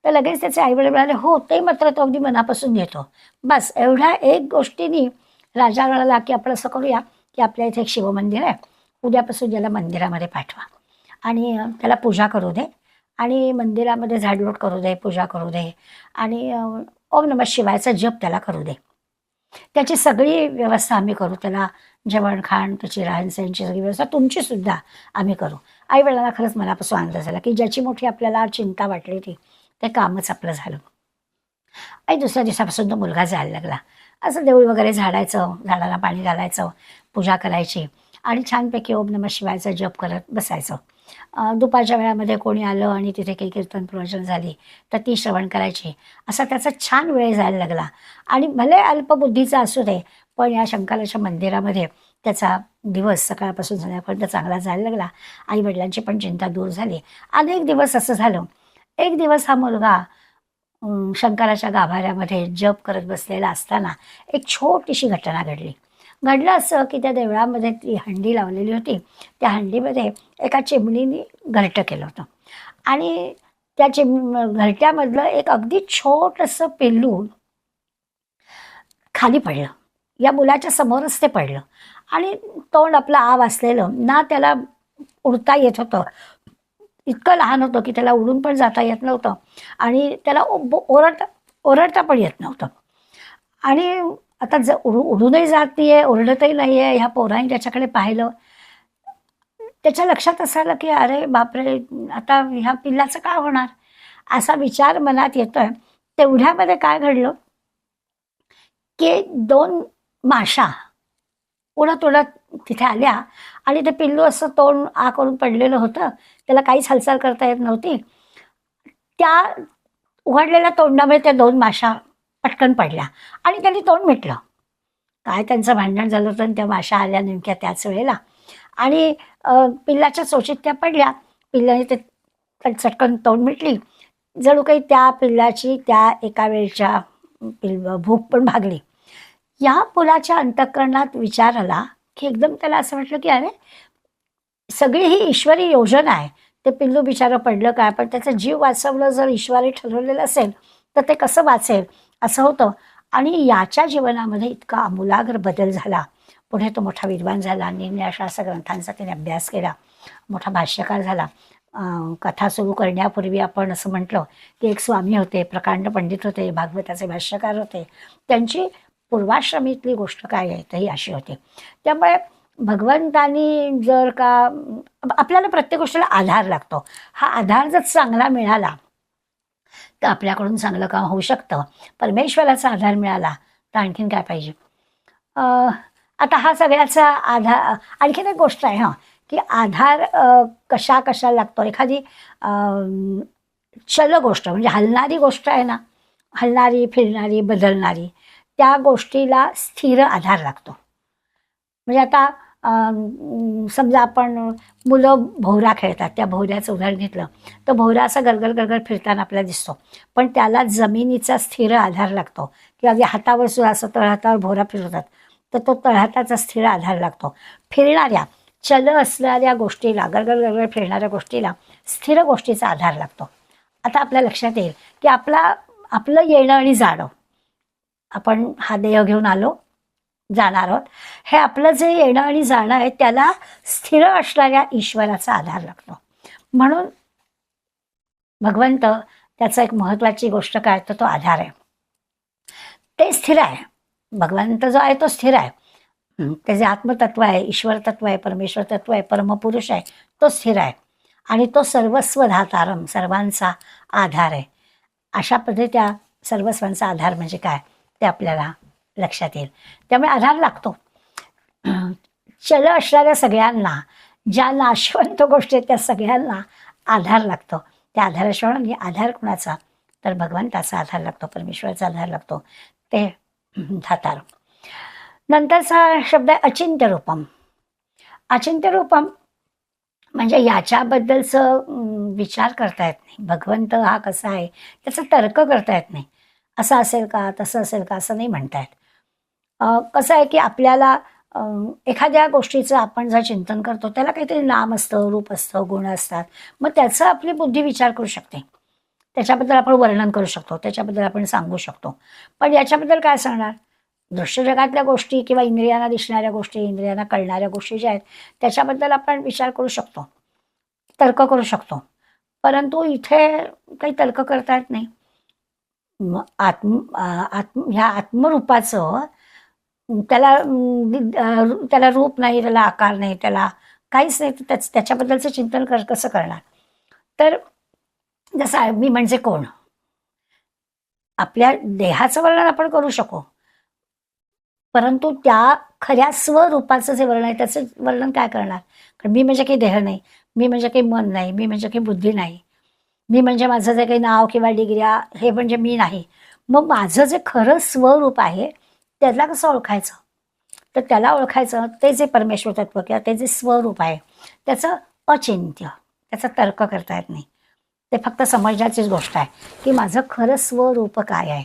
तर लगेच त्याचे आई-वडील म्हणाले, "हो, ते मात्र तो अगदी मनापासून घेतो." बस एवढ्या एक गोष्टीने राजा म्हणाला, की "आपण असं करूया, की आपल्या इथे एक शिवमंदिर आहे. उद्यापासून याला मंदिरामध्ये पाठवा आणि त्याला पूजा करू दे आणि मंदिरामध्ये झाडलोट करू दे, पूजा करू दे आणि ओम नमः शिवायचा जप त्याला करू दे. त्याची सगळी व्यवस्था आम्ही करू. त्याला जेवण-खाण, त्याची राहण-सहणची सगळी व्यवस्था तुमचीसुद्धा आम्ही करू." आई-वडिलांना खरंच मनापासून आनंद झाला, की ज्याची मोठी आपल्याला चिंता वाटली होती, ते कामच आपलं झालं. आणि दुसऱ्या दिवसापासून तो मुलगा जायला लागला. असं देऊळ वगैरे झाडायचं, झाडाला पाणी घालायचं, पूजा करायची आणि छानपैकी ओम नमः शिवायचा जप करत बसायचं. दुपारच्या वेळामध्ये कोणी आलं आणि तिथे काही कीर्तन प्रवचन झाली, तर ती श्रवण करायची. असा त्याचा छान वेळ जायला लागला आणि भले अल्पबुद्धीचा असू दे, पण या शंकराच्या मंदिरामध्ये त्याचा दिवस सकाळपासून संध्याकाळपर्यंत चांगला जायला लागला. आई-वडिलांची पण चिंता दूर झाली. अनेक दिवस असं झालं. एक दिवस हा मुलगा शंकराच्या गाभाऱ्यामध्ये जप करत बसलेला असताना एक छोटीशी घटना घडली. घडलं असं, की त्या देवळामध्ये ती हंडी लावलेली होती. त्या हंडीमध्ये एका चिमणीने घरटं केलं होतं आणि त्या घरट्यामधलं एक अगदी छोटंसं पिल्लू खाली पडलं. या मुलाच्या समोरच ते पडलं आणि तोंड आपलं आव असलेलं, ना त्याला उडता येत होतं. इतकं लहान होतं, की त्याला उडून पण जाता येत नव्हतं आणि त्याला ओरडता पण येत नव्हतं. आणि आता उडूनही जात नाहीये, ओरडतही नाहीये. ह्या पोराने त्याच्याकडे पाहिलं. त्याच्या लक्षात असं आलं, की "अरे बापरे! आता ह्या पिल्लाचं काय होणार?" असा विचार मनात येतोय. तेवढ्यामध्ये काय घडलं, की 2 माशा उडत-उडत तिथे आल्या आणि ते पिल्लू असं तोंड आ करून पडलेलं होतं. त्याला काहीच हालचाल करता येत नव्हती. त्या उघडलेल्या तोंडामुळे त्या 2 माशा पटकन पडल्या आणि त्यांनी तोंड मिटलं. काय त्यांचं भांडण झालं होतं आणि त्या माशा आल्या नेमक्या त्याच वेळेला आणि पिल्लाच्या चोचीत त्या पडल्या. पिल्लाने ते चटकन तोंड मिटली. जणू काही त्या पिल्लाची त्या एका वेळच्या भूक पण भागली. या मुलाच्या अंतःकरणात विचार आला, की एकदम त्याला असं वाटलं, की अरे, सगळी ही ईश्वरी योजना आहे. ते पिल्लू बिचारं पडलं काय, पण त्याचा जीव वाचवलं जर ईश्वराने ठरवलेलं असेल, तर ते कसं वाचेल असं होतं. आणि याच्या जीवनामध्ये इतका आमूलाग्र बदल झाला. पुढे तो मोठा विद्वान झाला. निरनिराळ्या अशा ग्रंथांचा त्याने अभ्यास केला. मोठा भाष्यकार झाला. कथा सुरू करण्यापूर्वी आपण असं म्हटलं, की एक स्वामी होते, प्रकांड पंडित होते, भागवताचे भाष्यकार होते. त्यांची पूर्वाश्रमीतली गोष्ट काय आहे तर ही अशी होती. त्यामुळे भगवंतानी जर का आपल्याला प्रत्येक गोष्टीला आधार लागतो. हा आधार जर चांगला मिळाला, तर आपल्याकडून चांगलं काम होऊ शकतं. परमेश्वराचा आधार मिळाला, तर आणखीन काय पाहिजे? अ, आता हा सगळ्याचा आधार आणखीन एक गोष्ट आहे की आधार कशाला लागतो? एखादी चल गोष्ट म्हणजे हलणारी गोष्ट आहे ना, हलणारी, फिरणारी, बदलणारी, त्या गोष्टीला स्थिर आधार लागतो. म्हणजे आता समजा आपण मुलं भोवरा खेळतात. त्या भोवऱ्याचं उदाहरण घेतलं, तर भोवरा असा गलगल फिरताना आपल्याला दिसतो. पण त्याला जमिनीचा स्थिर आधार लागतो किंवा अगदी हातावर सुद्धा असं तळहातावर भोवरा फिरवतात, तर तो तळहाताचा स्थिर आधार लागतो. फिरणाऱ्या, चल असणाऱ्या गोष्टीला, गलगल फिरणाऱ्या गोष्टीला स्थिर गोष्टीचा आधार लागतो. आता आपल्या लक्षात येईल, की आपलं येणं आणि जाणं, आपण हा देह घेऊन आलो, जाणार आहोत. हे आपलं जे येणं आणि जाणं आहे त्याला स्थिर असणाऱ्या ईश्वराचा आधार लागतो. म्हणून भगवंत त्याचा एक महत्त्वाची गोष्ट काय तर तो आधार आहे. ते स्थिर आहे. भगवंत जो आहे तो स्थिर आहे. त्याचे आत्मतत्व आहे, ईश्वर तत्व आहे, परमेश्वर तत्व आहे, परमपुरुष आहे, तो स्थिर आहे आणि तो सर्वस्व धातारम, सर्वांचा आधार आहे. अशा पद्धती त्या सर्वस्वांचा आधार म्हणजे काय ते आपल्याला लक्षात येईल. त्यामुळे आधार लागतो. चल असणाऱ्या सगळ्यांना, ज्या नाशवंत गोष्टी आहेत त्या सगळ्यांना आधार लागतो. त्या आधाराशिवाय म्हणजे आधार कोणाचा, तर भगवंताचा आधार लागतो, परमेश्वराचा आधार लागतो, ते धातार. नंतरचा शब्द आहे अचिंत्य रूपम. अचिंत्य रूपम म्हणजे याच्याबद्दलचं विचार करता येत नाही. भगवंत हा कसा आहे त्याचा तर्क करता येत नाही. असं असेल का, तसं असेल का, असं नाही म्हणता येत. कसं आहे की आपल्याला एखाद्या गोष्टीचं आपण जर चिंतन करतो त्याला काहीतरी नाम असतं, रूप असतं, गुण असतात. मग त्याचा आपली बुद्धी विचार करू शकते, त्याच्याबद्दल आपण वर्णन करू शकतो, त्याच्याबद्दल आपण सांगू शकतो. पण याच्याबद्दल काय सांगणार? दृश्य जगातल्या गोष्टी किंवा इंद्रियांना दिसणाऱ्या गोष्टी, इंद्रियांना कळणाऱ्या गोष्टी ज्या आहेत त्याच्याबद्दल आपण विचार करू शकतो, तर्क करू शकतो. परंतु इथे काही तर्क करता येत नाही. ह्या आत्मरूपाचं त्याला रूप नाही, त्याला आकार नाही, त्याला काहीच नाही. त्याच्याबद्दलचं चिंतन कसं करणार? तर जसं मी म्हणजे कोण, आपल्या देहाचं वर्णन आपण करू शकू, परंतु त्या खऱ्या स्वरूपाचं जे वर्णन आहे त्याचं वर्णन काय करणार? कारण मी म्हणजे काही देह नाही, मी म्हणजे काही मन नाही, मी म्हणजे काही बुद्धी नाही, मी म्हणजे माझं जे काही नाव किंवा डिग्र्या हे म्हणजे मी नाही. मग माझं जे खरं स्वरूप आहे त्याला कसं ओळखायचं? तर त्याला ओळखायचं ते जे परमेश्वर तत्व किंवा ते जे स्वरूप आहे त्याचं अचिंत्य, त्याचा तर्क करता येत नाही. ते फक्त समजण्याचीच गोष्ट आहे की माझं खरं स्वरूप काय आहे.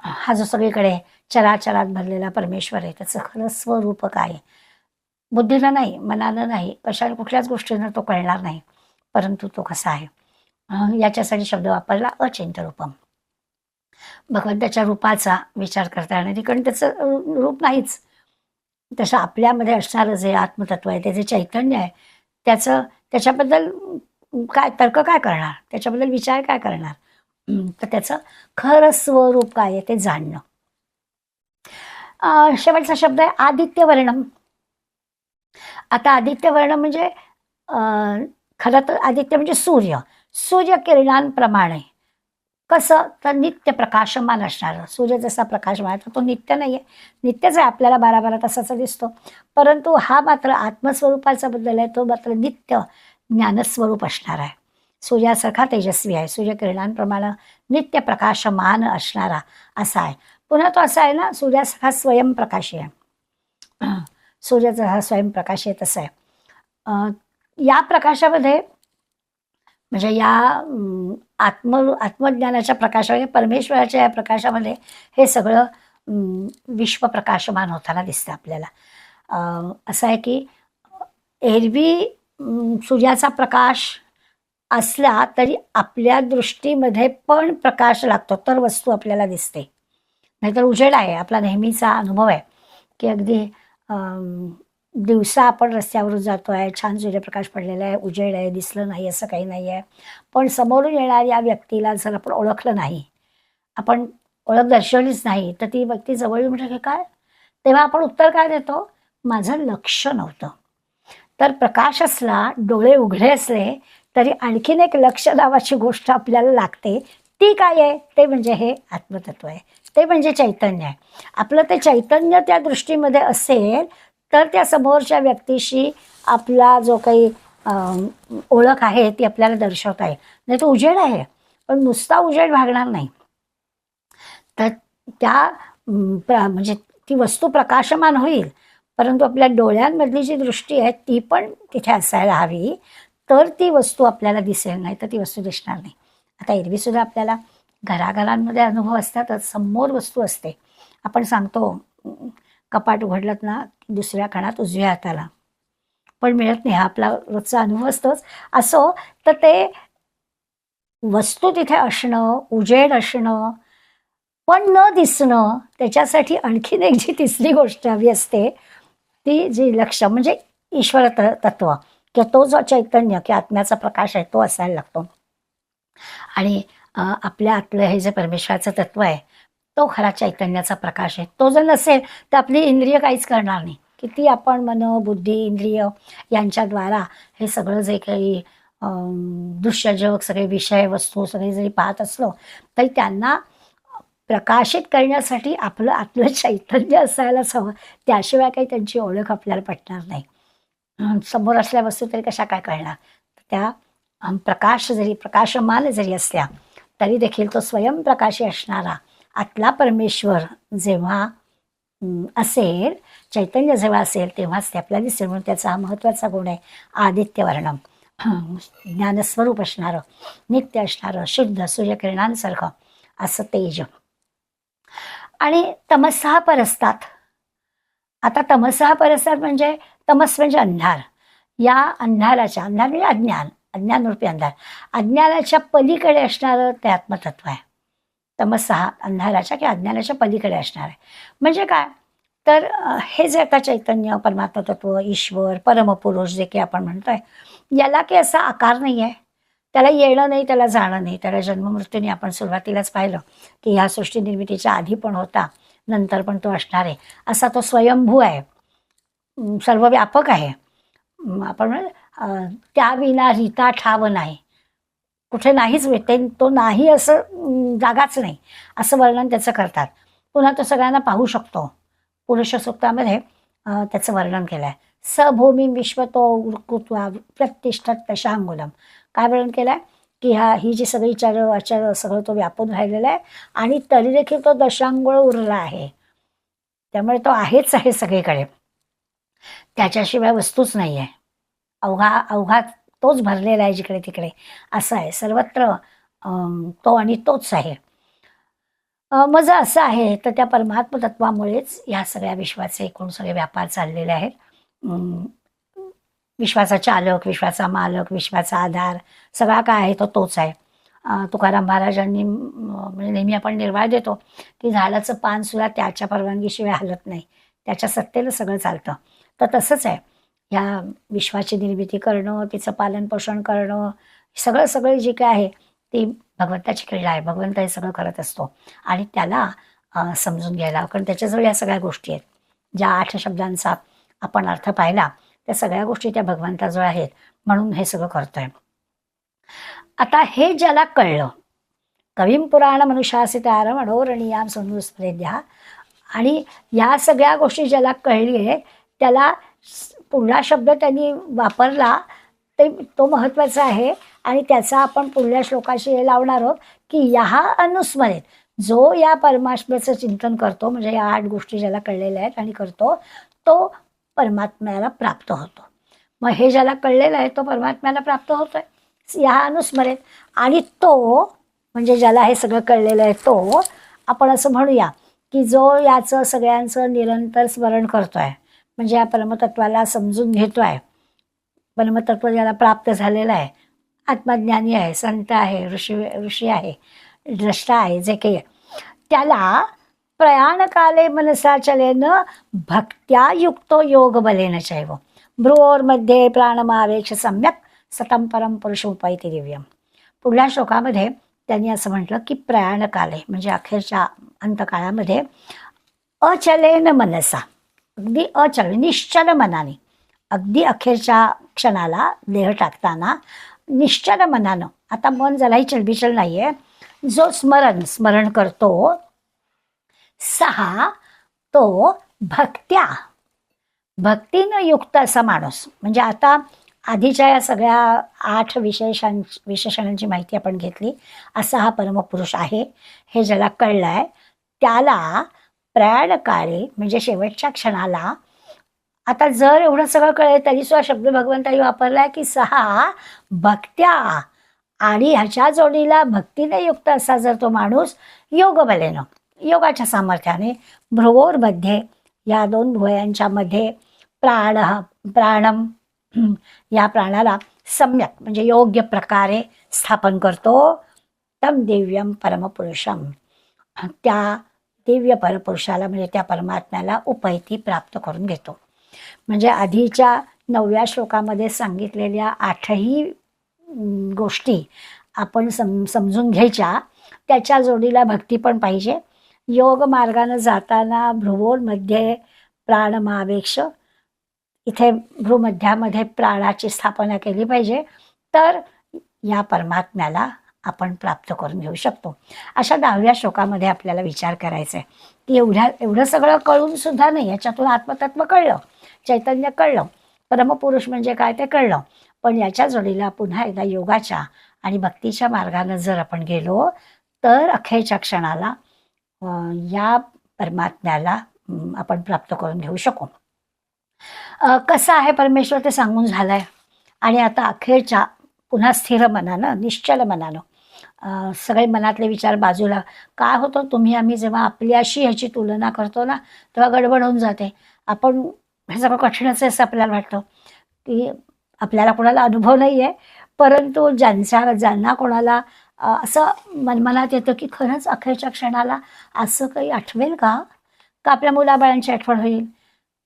हा जो सगळीकडे चराचरात भरलेला परमेश्वर आहे त्याचं खरं स्वरूप काय आहे. बुद्धीनं नाही, मनानं नाही, कुठल्याच गोष्टीनं तो कळणार नाही. परंतु तो कसा आहे याच्यासाठी शब्द वापरला अचिंत्य रूपम. भगवंताच्या रूपाचा विचार करता येणार, कारण त्याचं रूप नाहीच. तसं आपल्यामध्ये असणारं जे आत्मतत्व आहे, ते जे चैतन्य आहे त्याच्याबद्दल काय तर्क काय करणार, त्याच्याबद्दल विचार काय करणार? तर त्याचं खरं स्वरूप काय आहे ते जाणणं. शेवटचा शब्द आहे आदित्य वर्णम. आता आदित्य वर्ण म्हणजे खरं तर आदित्य म्हणजे सूर्य किरणांप्रमाणे. कसं तर नित्य प्रकाशमान असणारं. सूर्य जसा प्रकाशमान आहे तो नित्य नाही आहे, नित्यच आहे, आपल्याला 12-12 तासाचा दिसतो. परंतु हा मात्र आत्मस्वरूपाचा बद्दल आहे, तो मात्र नित्य ज्ञानस्वरूप असणार आहे. सूर्यासारखा तेजस्वी आहे, सूर्यकिरणांप्रमाणे नित्य प्रकाशमान असणारा असा आहे. पुन्हा तो असा आहे ना, सूर्यासारखा स्वयंप्रकाशी आहे. सूर्याचा हा स्वयंप्रकाश आहे तसं आहे. या प्रकाशामध्ये म्हणजे या आत्मज्ञानाच्या प्रकाशामध्ये, परमेश्वराच्या या प्रकाशामध्ये हे सगळं विश्व प्रकाशमान होताना दिसतं आपल्याला. असं आहे की एरवी सूर्याचा प्रकाश असला तरी आपल्या दृष्टीमध्ये पण प्रकाश लागतो तर वस्तू आपल्याला दिसते. नाहीतर उजेड आहे. आपला नेहमीचा अनुभव आहे की अगदी दिवसा आपण रस्त्यावरून जातो आहे, छान सूर्यप्रकाश पडलेला आहे, उजेड आहे, दिसलं नाही असं काही नाही आहे. पण समोरून येणाऱ्या व्यक्तीला जर आपण ओळखलं नाही, आपण ओळख दर्शवलीच नाही, तर ती व्यक्ती जवळ म्हणजे काय, तेव्हा आपण उत्तर काय देतो? माझं लक्ष नव्हतं. तर प्रकाश असला, डोळे उघडे असले तरी आणखीन एक लक्ष नावाची गोष्ट आपल्याला लागते. ती काय आहे? ते म्हणजे हे आत्मतत्व आहे, ते म्हणजे चैतन्य आहे. आपलं ते चैतन्य त्या दृष्टीमध्ये असेल तर त्या समोरच्या व्यक्तीशी आपला जो काही ओळख आहे ती आपल्याला दर्शवता येईल. नाही तर उजेड आहे, पण नुसता उजेड भागणार नाही. तर त्या म्हणजे ती वस्तू प्रकाशमान होईल, परंतु आपल्या डोळ्यांमधली जी दृष्टी आहे ती पण तिथे असायला हवी, तर ती वस्तू आपल्याला दिसेल, नाही तर ती वस्तू दिसणार नाही. आता एरवीसुद्धा आपल्याला घराघरांमध्ये अनुभव असतातच, समोर वस्तू असते. आपण सांगतो कपाट उघडलं ना दुसऱ्या खणात उजव्या हाताला, पण मिळत नाही. हा आपला रोजचा अनुभव असतोच. असो तर ते वस्तू तिथे असणं, उजेड असणं, पण न दिसणं, त्याच्यासाठी आणखीन एक जी तिसरी गोष्ट हवी असते ती जी लक्ष म्हणजे ईश्वर तत्व किंवा तो जो चैतन्य किंवा आत्म्याचा प्रकाश आहे तो असायला लागतो. आणि आपल्या आतलं हे जे परमेश्वराचं तत्व आहे तो खरा चैतन्याचा प्रकाश आहे. तो जर नसेल तर आपली इंद्रिय काहीच करणार नाही. किती आपण मन, बुद्धी, इंद्रिय यांच्याद्वारा हे सगळं जे काही दृश्य जग, सगळे विषय वस्तू सगळे जरी पाहत असलो तरी त्यांना प्रकाशित करण्यासाठी आपलं आतलं चैतन्य असायलाच हवं. त्याशिवाय काही त्यांची ओळख आपल्याला पटणार नाही. समोर असल्या वस्तू तरी कशा काय कळणार. त्या प्रकाशमान जरी असल्या तरी देखील तो स्वयंप्रकाशी असणारा आतला परमेश्वर जेव्हा असेल, चैतन्य जेव्हा असेल तेव्हाच ते आपल्याला दिसेल. म्हणून त्याचा हा महत्त्वाचा गुण आहे आदित्यवर्णम. ज्ञानस्वरूप असणारं, नित्य असणारं, शुद्ध सूर्यकिरणांसारखं असं तेज. आणि तमसहा परस्तात. आता तमसहा परस्तात म्हणजे तमस म्हणजे अंधार. या अंधाराच्या, अंधार म्हणजे अज्ञान, अज्ञानरूपी अंधार, अज्ञानाच्या पलीकडे असणारं ते आत्मतत्व आहे. तमसहा अंधाराच्या किंवा अज्ञानाच्या पलीकडे असणार आहे. म्हणजे काय तर हे जे आता चैतन्य, परमात्मा तत्व, ईश्वर, परमपुरुष जे काही आपण म्हणतोय, याला काही असा आकार नाही आहे. त्याला येणं नाही, त्याला जाणं नाही. त्याला जन्ममृत्यूने आपण सुरुवातीलाच पाहिलं की ह्या सृष्टी निर्मितीच्या आधी पण होता, नंतर पण तो असणार आहे. असा तो स्वयंभू आहे, सर्वव्यापक आहे. आपण त्याविना रीता ठाव नाही. कुठे नाहीच ते, तो नाही असं जागाच नाही असं वर्णन त्याचं करतात. पुन्हा तो सगळ्यांना पाहू शकतो. पुरुष सूक्तामध्ये त्याचं वर्णन केलं आहे. सभूमी विश्वतो कृत्वा प्रतिष्ठत दशांगुलम. काय वर्णन केलं आहे की ही जी सगळी चर अचर सगळं तो व्यापून राहिलेला आहे आणि तरी देखील तो दशांगुळ उरला आहे. त्यामुळे तो आहेच आहे सगळीकडे, त्याच्याशिवाय वस्तूच नाही आहे. अवघात तोच भरलेला आहे जिकडे तिकडे, असं आहे सर्वत्र. तो आणि तोच आहे. मग असं आहे तर त्या परमात्म तत्वामुळेच ह्या सगळ्या विश्वाचे एकूण सगळे व्यापार चाललेले आहेत. विश्वाचा चालक, विश्वाचा मालक, विश्वाचा आधार सगळा काय आहे तो तोच आहे. तुकाराम महाराजांनी म्हणजे नेहमी आपण निर्वाळ देतो की झाडाचं पानसुद्धा त्याच्या परवानगीशिवाय हलत नाही, त्याच्या सत्तेनं सगळं चालतं. तर तसंच आहे, ह्या विश्वाची निर्मिती करणं, तिचं पालनपोषण करणं, सगळं जे काय आहे ते भगवंताची क्रीडा आहे. भगवंत हे सगळं करत असतो आणि त्याला समजून घ्यायला, कारण त्याच्याजवळ या सगळ्या गोष्टी आहेत. ज्या 8 शब्दांचा आपण अर्थ पाहिला त्या सगळ्या गोष्टी त्या भगवंताजवळ आहेत, म्हणून हे सगळं करतोय. आता हे ज्याला कळलं, कविम पुराण मनुशासितार मनोरणीयाम संस्मृद्या, आणि या सगळ्या गोष्टी ज्याला कळली आहे त्याला पुढला शब्द त्यांनी वापरला ते तो महत्त्वाचा आहे. आणि त्याचा आपण पुढल्या श्लोकाशी हे लावणार आहोत की ह्या अनुस्मरेत, जो या परमात्म्याचं चिंतन करतो, म्हणजे या 8 गोष्टी ज्याला कळलेल्या आहेत आणि करतो, तो परमात्म्याला प्राप्त होतो. मग हे ज्याला कळलेलं आहे तो परमात्म्याला प्राप्त होतोय ह्या अनुस्मरेत. आणि तो म्हणजे ज्याला हे सगळं कळलेलं आहे तो, आपण असं म्हणूया की जो याचं सगळ्यांचं निरंतर स्मरण करतोय, म्हणजे या परमतत्वाला समजून घेतोय. परमतत्व ज्याला प्राप्त झालेलं आहे, आत्मज्ञानी आहे, संत आहे, ऋषी आहे, द्रष्टा आहे, जे काही त्याला प्रयाणकाले मनसा चलेन भक्त्या युक्तो योग बलेन चैव भ्रुवोर्मध्ये प्राणमावेक्ष सम्यक सतम परम पुरुष उपैति दिव्यम. पुढल्या श्लोकामध्ये त्यांनी असं म्हटलं की प्रयाणकाले म्हणजे अखेरच्या अंतकाळामध्ये अचलेन मनसा, अगदी अचल निश्चल मनाने, अगदी अखेरच्या क्षणाला देह टाकताना निश्चल मनानं, आता मन ज्यालाही चलबिचल नाही आहे, जो स्मरण करतो सहा तो भक्तीनं युक्त असा माणूस. म्हणजे आता आधीच्या या सगळ्या 8 विशेषणांची माहिती आपण घेतली. असा हा परमपुरुष आहे, हे ज्याला कळलं आहे त्याला प्रयाणकाळी म्हणजे शेवटच्या क्षणाला, आता जर एवढं सगळं कळलं तरी सुद्धा शब्द भगवंतानी वापरलाय की सहा भक्त्या, आणि ह्याच्या जोडीला भक्तीने युक्त असा जर तो माणूस योग बलेनं, योगाच्या सामर्थ्याने भ्रुवोर्मध्ये या 2 भुवयांच्या मध्ये प्राणम या प्राणाला सम्यक म्हणजे योग्य प्रकारे स्थापन करतो. तम दिव्यम परमपुरुषम, त्या दिव्य परपुरुषाला म्हणजे त्या परमात्म्याला उपैती प्राप्त करून घेतो. म्हणजे आधीच्या 9व्या श्लोकामध्ये सांगितलेल्या 8ही गोष्टी आपण समजून घ्यायच्या, त्याच्या जोडीला भक्ती पण पाहिजे. योग मार्गानं जाताना भ्रुवोर्मध्ये प्राणमावेक्ष, इथे भ्रूमध्यामध्ये प्राणाची स्थापना केली पाहिजे. तर या परमात्म्याला आपण प्राप्त करून घेऊ शकतो. अशा 10व्या श्लोकामध्ये आपल्याला विचार करायचा आहे की एवढं सगळं कळून सुद्धा नाही, याच्यातून आत्मतत्व कळलं, चैतन्य कळलं, परमपुरुष म्हणजे काय ते कळलं, पण याच्या जोडीला पुन्हा एकदा योगाच्या आणि भक्तीच्या मार्गाने जर आपण गेलो तर अखेरच्या क्षणाला या परमात्म्याला आपण प्राप्त करून घेऊ शकू. कसं आहे परमेश्वर ते सांगून झालंय. आणि आता अखेरच्या पुन्हा स्थिर मनानं, निश्चल मनानं सगळे मनातले विचार बाजूला. काय होतं, तुम्ही आम्ही जेव्हा आपल्याशी ह्याची तुलना करतो ना, तेव्हा गडबड होऊन जाते. आपण हे सगळं कठीणच आहे असं आपल्याला वाटतं की आपल्याला कोणाला अनुभव नाही आहे, परंतु ज्यांना कोणाला असं मनात येतं की खरंच अखेरच्या क्षणाला असं काही आठवेल का आपल्या मुलाबाळांची आठवण होईल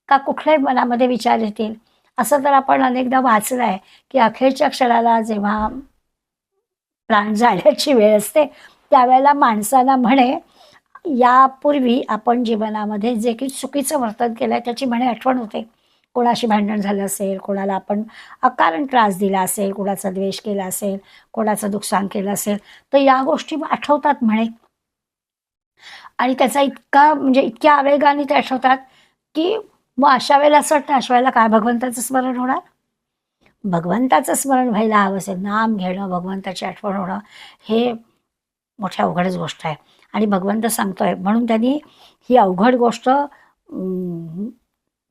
का, कुठल्याही मनामध्ये विचार येतील. असं तर आपण अनेकदा वाचलं आहे की अखेरच्या क्षणाला जेव्हा प्राण जाण्याची वेळ असते त्यावेळेला माणसाला म्हणे यापूर्वी आपण जीवनामध्ये जे काही चुकीचं वर्तन केलं आहे त्याची म्हणे आठवण होते. कोणाशी भांडण झालं असेल, कोणाला आपण अकारण त्रास दिला असेल, कोणाचा द्वेष केला असेल, कोणाचं नुकसान केलं असेल, तर या गोष्टी आठवतात म्हणे. आणि त्याचा इतक्या आवेगाने ते आठवतात की मग अशा वेळेला असं वाटतं, अशा वेळेला काय भगवंताचं स्मरण होणार. भगवंताचं स्मरण व्हायला हवं असेल, नाम घेणं, भगवंताची आठवण होणं हे मोठ्या अवघडच गोष्ट आहे. आणि भगवंत सांगतोय म्हणून त्यांनी ही अवघड गोष्ट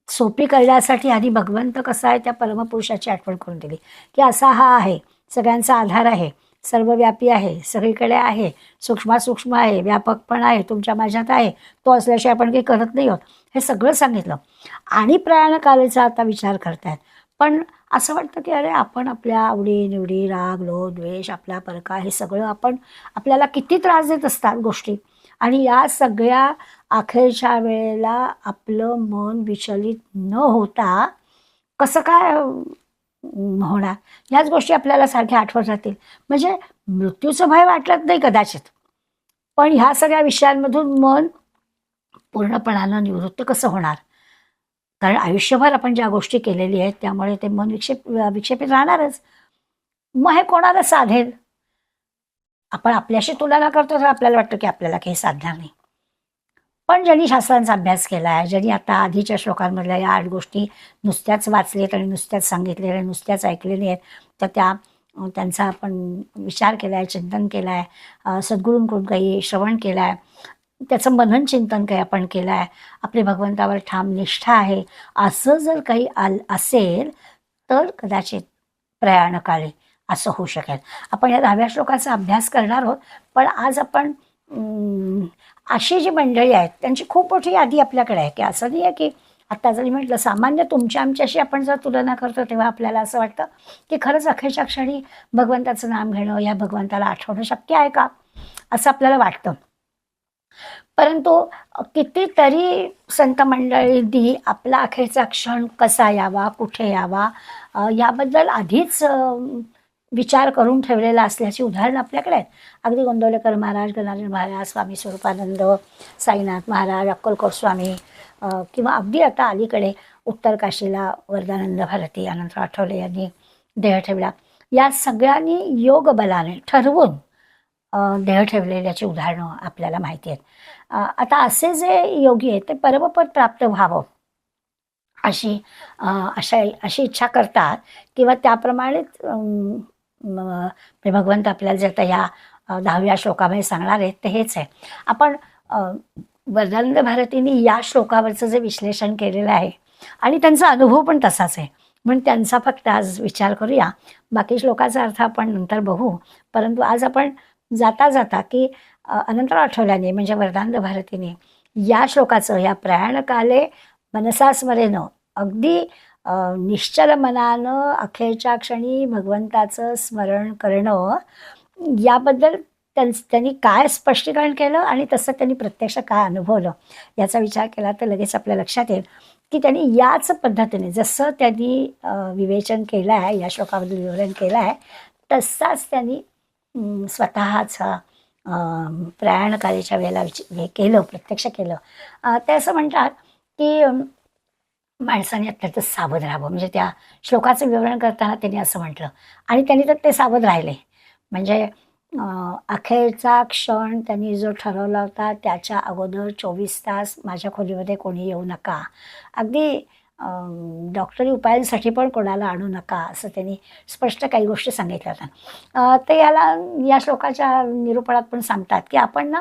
सोपी करण्यासाठी आधी भगवंत कसा आहे त्या परमपुरुषाची आठवण करून दिली की असा हा आहे, सगळ्यांचा आधार आहे, सर्वव्यापी आहे, सगळीकडे आहे, सूक्ष्म आहे, व्यापक पण आहे, तुमच्या माझ्यात आहे, तो असल्याशिवाय आपण काही करत नाही आहोत, हे सगळं सांगितलं. आणि प्रयाणकालेचा आता विचार करतायत. पण असं वाटतं की अरे आपण आपल्या आवडीनिवडी, राग, लोभ, द्वेष, आपला परका, हे सगळं आपण आपल्याला किती त्रास देत असतात गोष्टी. आणि या सगळ्या अखेरच्या वेळेला आपलं मन विचलित न होता कसं काय होणार, ह्याच गोष्टी आपल्याला सारख्या आठवत राहतील. म्हणजे मृत्यूचं भय वाटत नाही कदाचित, पण ह्या सगळ्या विषयांमधून मन पूर्णपणानं निवृत्त कसं होणार. कारण आयुष्यभर आपण ज्या गोष्टी केलेली आहेत त्यामुळे ते मन विक्षेपित राहणारच. मग हे कोणाला साधेल. आपण आपल्याशी तुलना करतो तर आपल्याला वाटतं की आपल्याला काही साधणार नाही. पण ज्यांनी शास्त्रांचा अभ्यास केला आहे, ज्यांनी आता आधीच्या श्लोकांमधल्या या 8 गोष्टी नुसत्याच वाचलेत आणि नुसत्याच सांगितलेल्या, नुसत्याच ऐकलेल्या आहेत, तर त्यांचा आपण विचार केला आहे, चिंतन केलं आहे, सद्गुरूंकडून काही श्रवण केलं आहे, त्याचं मनन चिंतन काही आपण केलं आहे, आपली भगवंतावर ठाम निष्ठा आहे, असं जर काही असेल तर कदाचित प्रयाणकाळी असं होऊ शकेल. आपण या 10व्या श्लोकाचा अभ्यास करणार आहोत. पण आज आपण अशी जी मंडळी आहेत त्यांची खूप मोठी यादी आपल्याकडे आहे की असं नाही आहे की आत्ता जरी म्हटलं सामान्य तुमच्या आमच्याशी आपण जर तुलना करतो तेव्हा आपल्याला असं वाटतं की खरंच अखेरच्या क्षणी भगवंताचं नाम घेणं, या भगवंताला आठवणं शक्य आहे का, असं आपल्याला वाटतं. परंतु कितीतरी संत मंडळींनी आपला अखेरचा क्षण कसा यावा, कुठे यावा, याबद्दल आधीच विचार करून ठेवलेला असल्याची उदाहरणं आपल्याकडे आहेत. अगदी गोंदवलेकर महाराज, गजानन महाराज, स्वामी स्वरूपानंद, साईनाथ महाराज, अक्कलकोट स्वामी, किंवा अगदी आता अलीकडे उत्तर काशीला वरदानंद भारती अनंतराव आठवले यांनी देह ठेवला. या सगळ्यांनी योग बलाने ठरवून देह ठेवलेल्याची उदाहरणं आपल्याला माहिती आहेत. आता असे जे योगी आहेत ते परमपद प्राप्त व्हावं अशी इच्छा करतात किंवा त्याप्रमाणेच भगवंत आपल्याला जे आता या 10व्या श्लोकामध्ये सांगणार आहेत ते हेच आहे. आपण वरदानंद भारतींनी या श्लोकावरचं जे विश्लेषण केलेलं आहे आणि त्यांचा अनुभव पण तसाच आहे म्हणून त्यांचा फक्त आज विचार करूया. बाकी श्लोकाचा अर्थ आपण नंतर बघू. परंतु आज आपण जाता जाता की अनंतराव आठवल्याने म्हणजे वरदानंद भारतीने या श्लोकाचं, या प्रयाणकाले मनसा स्मरेनं, अगदी निश्चल मनानं अखेरच्या क्षणी भगवंताचं स्मरण करणं, याबद्दल त्यांनी काय स्पष्टीकरण केलं आणि तसं त्यांनी प्रत्यक्ष काय अनुभवलं याचा विचार केला तर लगेच आपल्या लक्षात येईल की त्यांनी याच पद्धतीने जसं त्यांनी विवेचन केलं आहे, या श्लोकाबद्दल विवरण केलं आहे, तसाच त्यांनी स्वतःचा प्रयाणकालेच्या वेळेला हे केलं, प्रत्यक्ष केलं. ते असं म्हणतात की माणसाने अत्यंत सावध राहावं. म्हणजे त्या श्लोकाचं विवरण करताना त्यांनी असं म्हटलं आणि त्यांनी तर ते सावध राहिले. म्हणजे अखेरचा क्षण त्यांनी जो ठरवला होता त्याच्या अगोदर 24 तास माझ्या खोलीमध्ये कोणी येऊ नका. अगदी डॉक्टरी उपायांसाठी पण कोणाला आणू नका असं त्यांनी स्पष्ट काही गोष्टी सांगितल्या होत्या. ते या श्लोकाच्या निरूपणात पण सांगतात, की आपण ना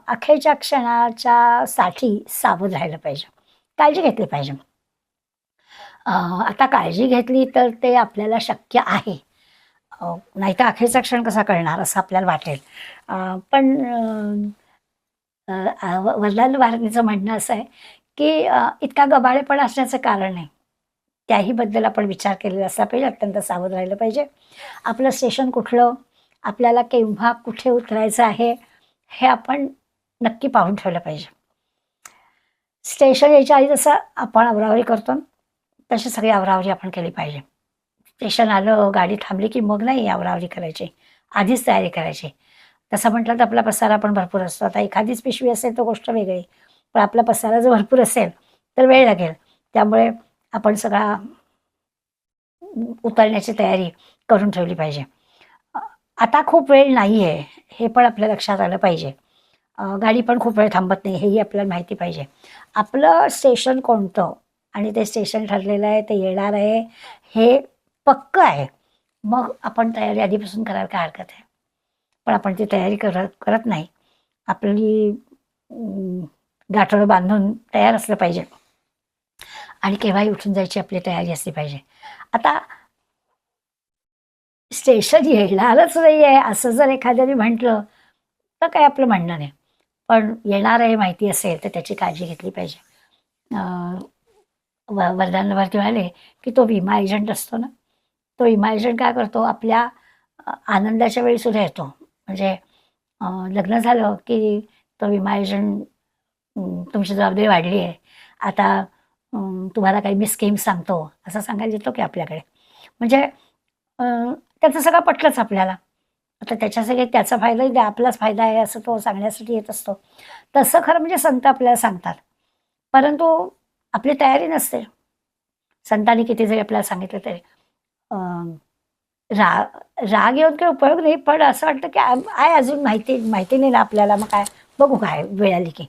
अखेरच्या क्षणाच्या साठी सावध राहिलं पाहिजे. काळजी घेतली पाहिजे. आता काळजी घेतली तर ते आपल्याला शक्य आहे. नाहीतर अखेरचा क्षण कसा कळणार असं आपल्याला वाटेल. पण वल्हाल भारतीचं म्हणणं असं आहे, की इतका गबाळेपणा असण्याचं कारण नाही. त्याहीबद्दल आपण विचार केलेला असला पाहिजे, अत्यंत सावध राहिलं पाहिजे. आपलं स्टेशन कुठलं, आपल्याला केव्हा कुठे उतरायचं आहे, हे आपण नक्की पाहून ठेवलं पाहिजे. स्टेशन यायच्या आधी जसं आपण आवराआवरी करतो, तशी सगळी आवराआवरी आपण केली पाहिजे. स्टेशन आलं, गाडी थांबली की मग नाही आवराआवरी करायची, आधीच तयारी करायची. तसं म्हटलं तर आपला पसारा पण भरपूर असतो. आता एखादीच पिशवी असेल तर गोष्ट वेगळी, पण आपला पसारा जर भरपूर असेल तर वेळ लागेल. त्यामुळे आपण सगळा उतरण्याची तयारी करून ठेवली पाहिजे. आता खूप वेळ नाही आहे हे पण आपल्या लक्षात आलं पाहिजे. गाडी पण खूप वेळ थांबत नाही हेही आपल्याला माहिती पाहिजे. आपलं स्टेशन कोणतं आणि ते स्टेशन ठरलेलं आहे, ते येणार आहे, हे पक्कं आहे. मग आपण तयारी आधीपासून करायला काय हरकत आहे. पण आपण ती तयारी करत नाही. आपली गाठोडं बांधून तयार असलं पाहिजे आणि केव्हाही उठून जायची आपली तयारी असली पाहिजे. आता स्टेशन येणारच नाही आहे असं जर एखाद्याने म्हटलं तर काय आपलं म्हणणं नाही. पण येणार आहे माहिती असेल तर त्याची काळजी घेतली पाहिजे. वरदानवरती म्हणाले, की तो विमा एजंट असतो ना, तो विमा एजंट काय करतो आपल्या आनंदाच्या वेळी सुद्धा येतो. म्हणजे लग्न झालं की तो विमा एजंट तुमची जबाबदारी वाढली आहे. आता तुम्हाला काही मी स्कीम सांगतो असं सांगायला येतो की आपल्याकडे. म्हणजे त्याचं सगळं पटलंच आपल्याला. आता त्याच्यासाठी त्याचा फायदाही द्या, आपलाच फायदा आहे असं तो सांगण्यासाठी येत असतो. तसं खरं म्हणजे संत आपल्याला सांगतात. परंतु आपली तयारी नसते. संतांनी किती जरी आपल्याला सांगितलं तरी. राग येऊन काही उपयोग नाही, पण असं वाटतं की आहे अजून माहिती नाही ना आपल्याला, मग काय बघू काय वेळ आली की.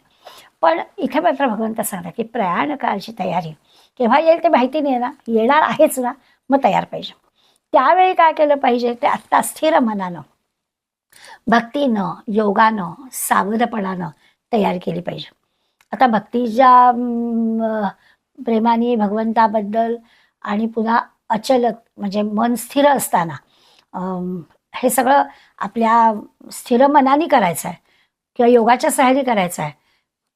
पण इथे मात्र भगवंत सांगतात की प्रयाण काळची तयारी केव्हा येईल ते माहिती नाही ना, येणार आहेच ना, मग तयार पाहिजे. त्यावेळी काय केलं पाहिजे ते आत्ता स्थिर मनानं, भक्तीनं, योगानं, सावधपणानं तयारी केली पाहिजे. आता भक्तीच्या प्रेमाने भगवंताबद्दल आणि पुन्हा अचलत म्हणजे मन स्थिर असताना हे सगळं आपल्या स्थिर मनाने करायचं आहे किंवा योगाच्या सहाय्याने करायचं आहे.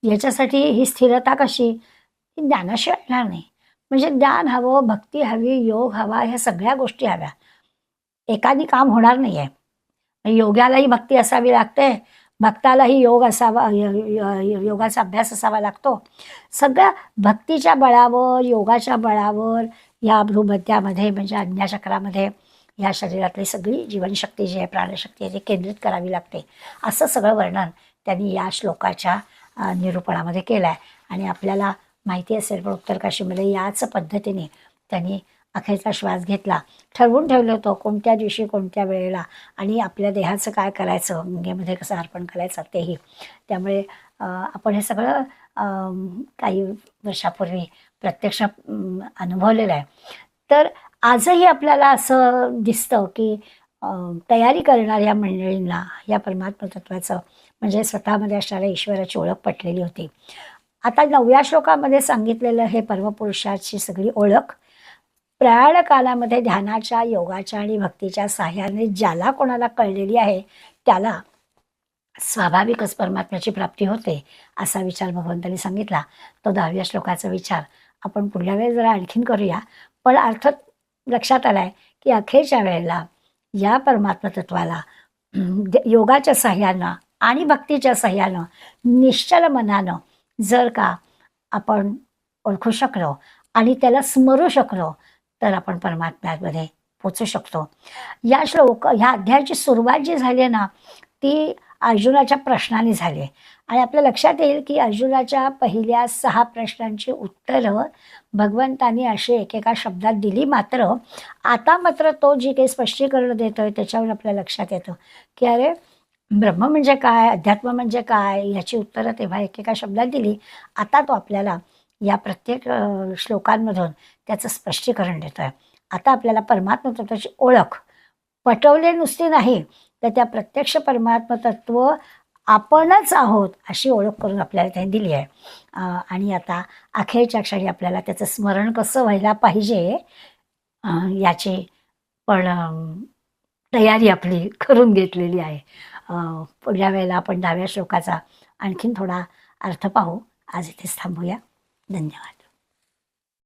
याच्यासाठी ही स्थिरता कशी, ही ज्ञानाशिवाय येणार नाही. म्हणजे ज्ञान हवं, भक्ती हवी, योग हवा, ह्या सगळ्या गोष्टी हव्या. एकाने काम होणार नाही आहे. योग्यालाही भक्ती असावी लागते, भक्तालाही योग असावा, योगाचा अभ्यास असावा लागतो. सगळ्या भक्तीच्या बळावर, योगाच्या बळावर या भ्रूमध्यामध्ये म्हणजे आज्ञाचक्रामध्ये या शरीरातली सगळी जीवनशक्ती जी आहे, प्राणशक्ती आहे, ती केंद्रित करावी लागते. असं सगळं वर्णन त्यांनी या श्लोकाच्या निरूपणामध्ये केलं आहे. आणि आपल्याला माहिती असेल पण उत्तरकाशीमध्ये याच पद्धतीने त्यांनी अखेरचा श्वास घेतला, ठरवून ठेवलं होतं कोणत्या दिवशी कोणत्या वेळेला आणि आपल्या देहाचं काय करायचं, गंगेमध्ये कसं अर्पण करायचं तेही. त्यामुळे आपण हे सगळं काही वर्षापूर्वी प्रत्यक्ष अनुभवलेलं आहे. तर आजही आपल्याला असं दिसतं की तयारी करणाऱ्या मंडळींना या परमात्मा तत्वाचं म्हणजे स्वतःमध्ये असणाऱ्या ईश्वराची ओळख पटलेली होती. आता 9व्या श्लोकामध्ये सांगितलेलं हे परमपुरुषाची सगळी ओळख प्रयाण कालामध्ये ध्यानाच्या, योगाच्या आणि भक्तीच्या साह्याने ज्याला कोणाला कळलेली आहे त्याला स्वाभाविकच परमात्म्याची प्राप्ती होते असा विचार भगवंतांनी सांगितला. तो 10व्या श्लोकाचा विचार आपण पुढल्या वेळेस जरा आणखीन करूया. पण अर्थ लक्षात आलाय की अखेरच्या वेळेला या परमात्मा तत्वाला योगाच्या साह्यानं आणि भक्तीच्या साह्यानं निश्चल मनानं जर का आपण ओळखू शकलो आणि त्याला स्मरू शकलो तर आपण परमात्म्यामध्ये पोचू शकतो. ह्या अध्यायाची सुरुवात जी झाली आहे ना ती अर्जुनाच्या प्रश्नाने झाली आणि आपल्या लक्षात येईल की अर्जुनाच्या पहिल्या 6 प्रश्नांची उत्तरं भगवंतांनी अशी एकेका शब्दात दिली. मात्र आता तो जी काही स्पष्टीकरण देतोय त्याच्यावर आपल्या लक्षात येतं की अरे ब्रह्म म्हणजे काय, अध्यात्म म्हणजे काय, याची उत्तरं तेव्हा एकेका शब्दात दिली. आता तो आपल्याला या प्रत्येक श्लोकांमधून त्याचं स्पष्टीकरण देतोय. आता आपल्याला परमात्मा तत्वाची ओळख पटवले नुसती नाही, तर त्या प्रत्यक्ष परमात्मा तत्व आपणच आहोत अशी ओळख करून आपल्याला त्यांनी दिली आहे. आणि आता अखेरच्या क्षणी आपल्याला त्याचं स्मरण कसं व्हायला पाहिजे याची पण तयारी आपली करून घेतलेली आहे. पुढल्या वेळेला आपण 10व्या श्लोकाचा आणखीन थोडा अर्थ पाहू. आज इथेच थांबूया. धन्यवाद.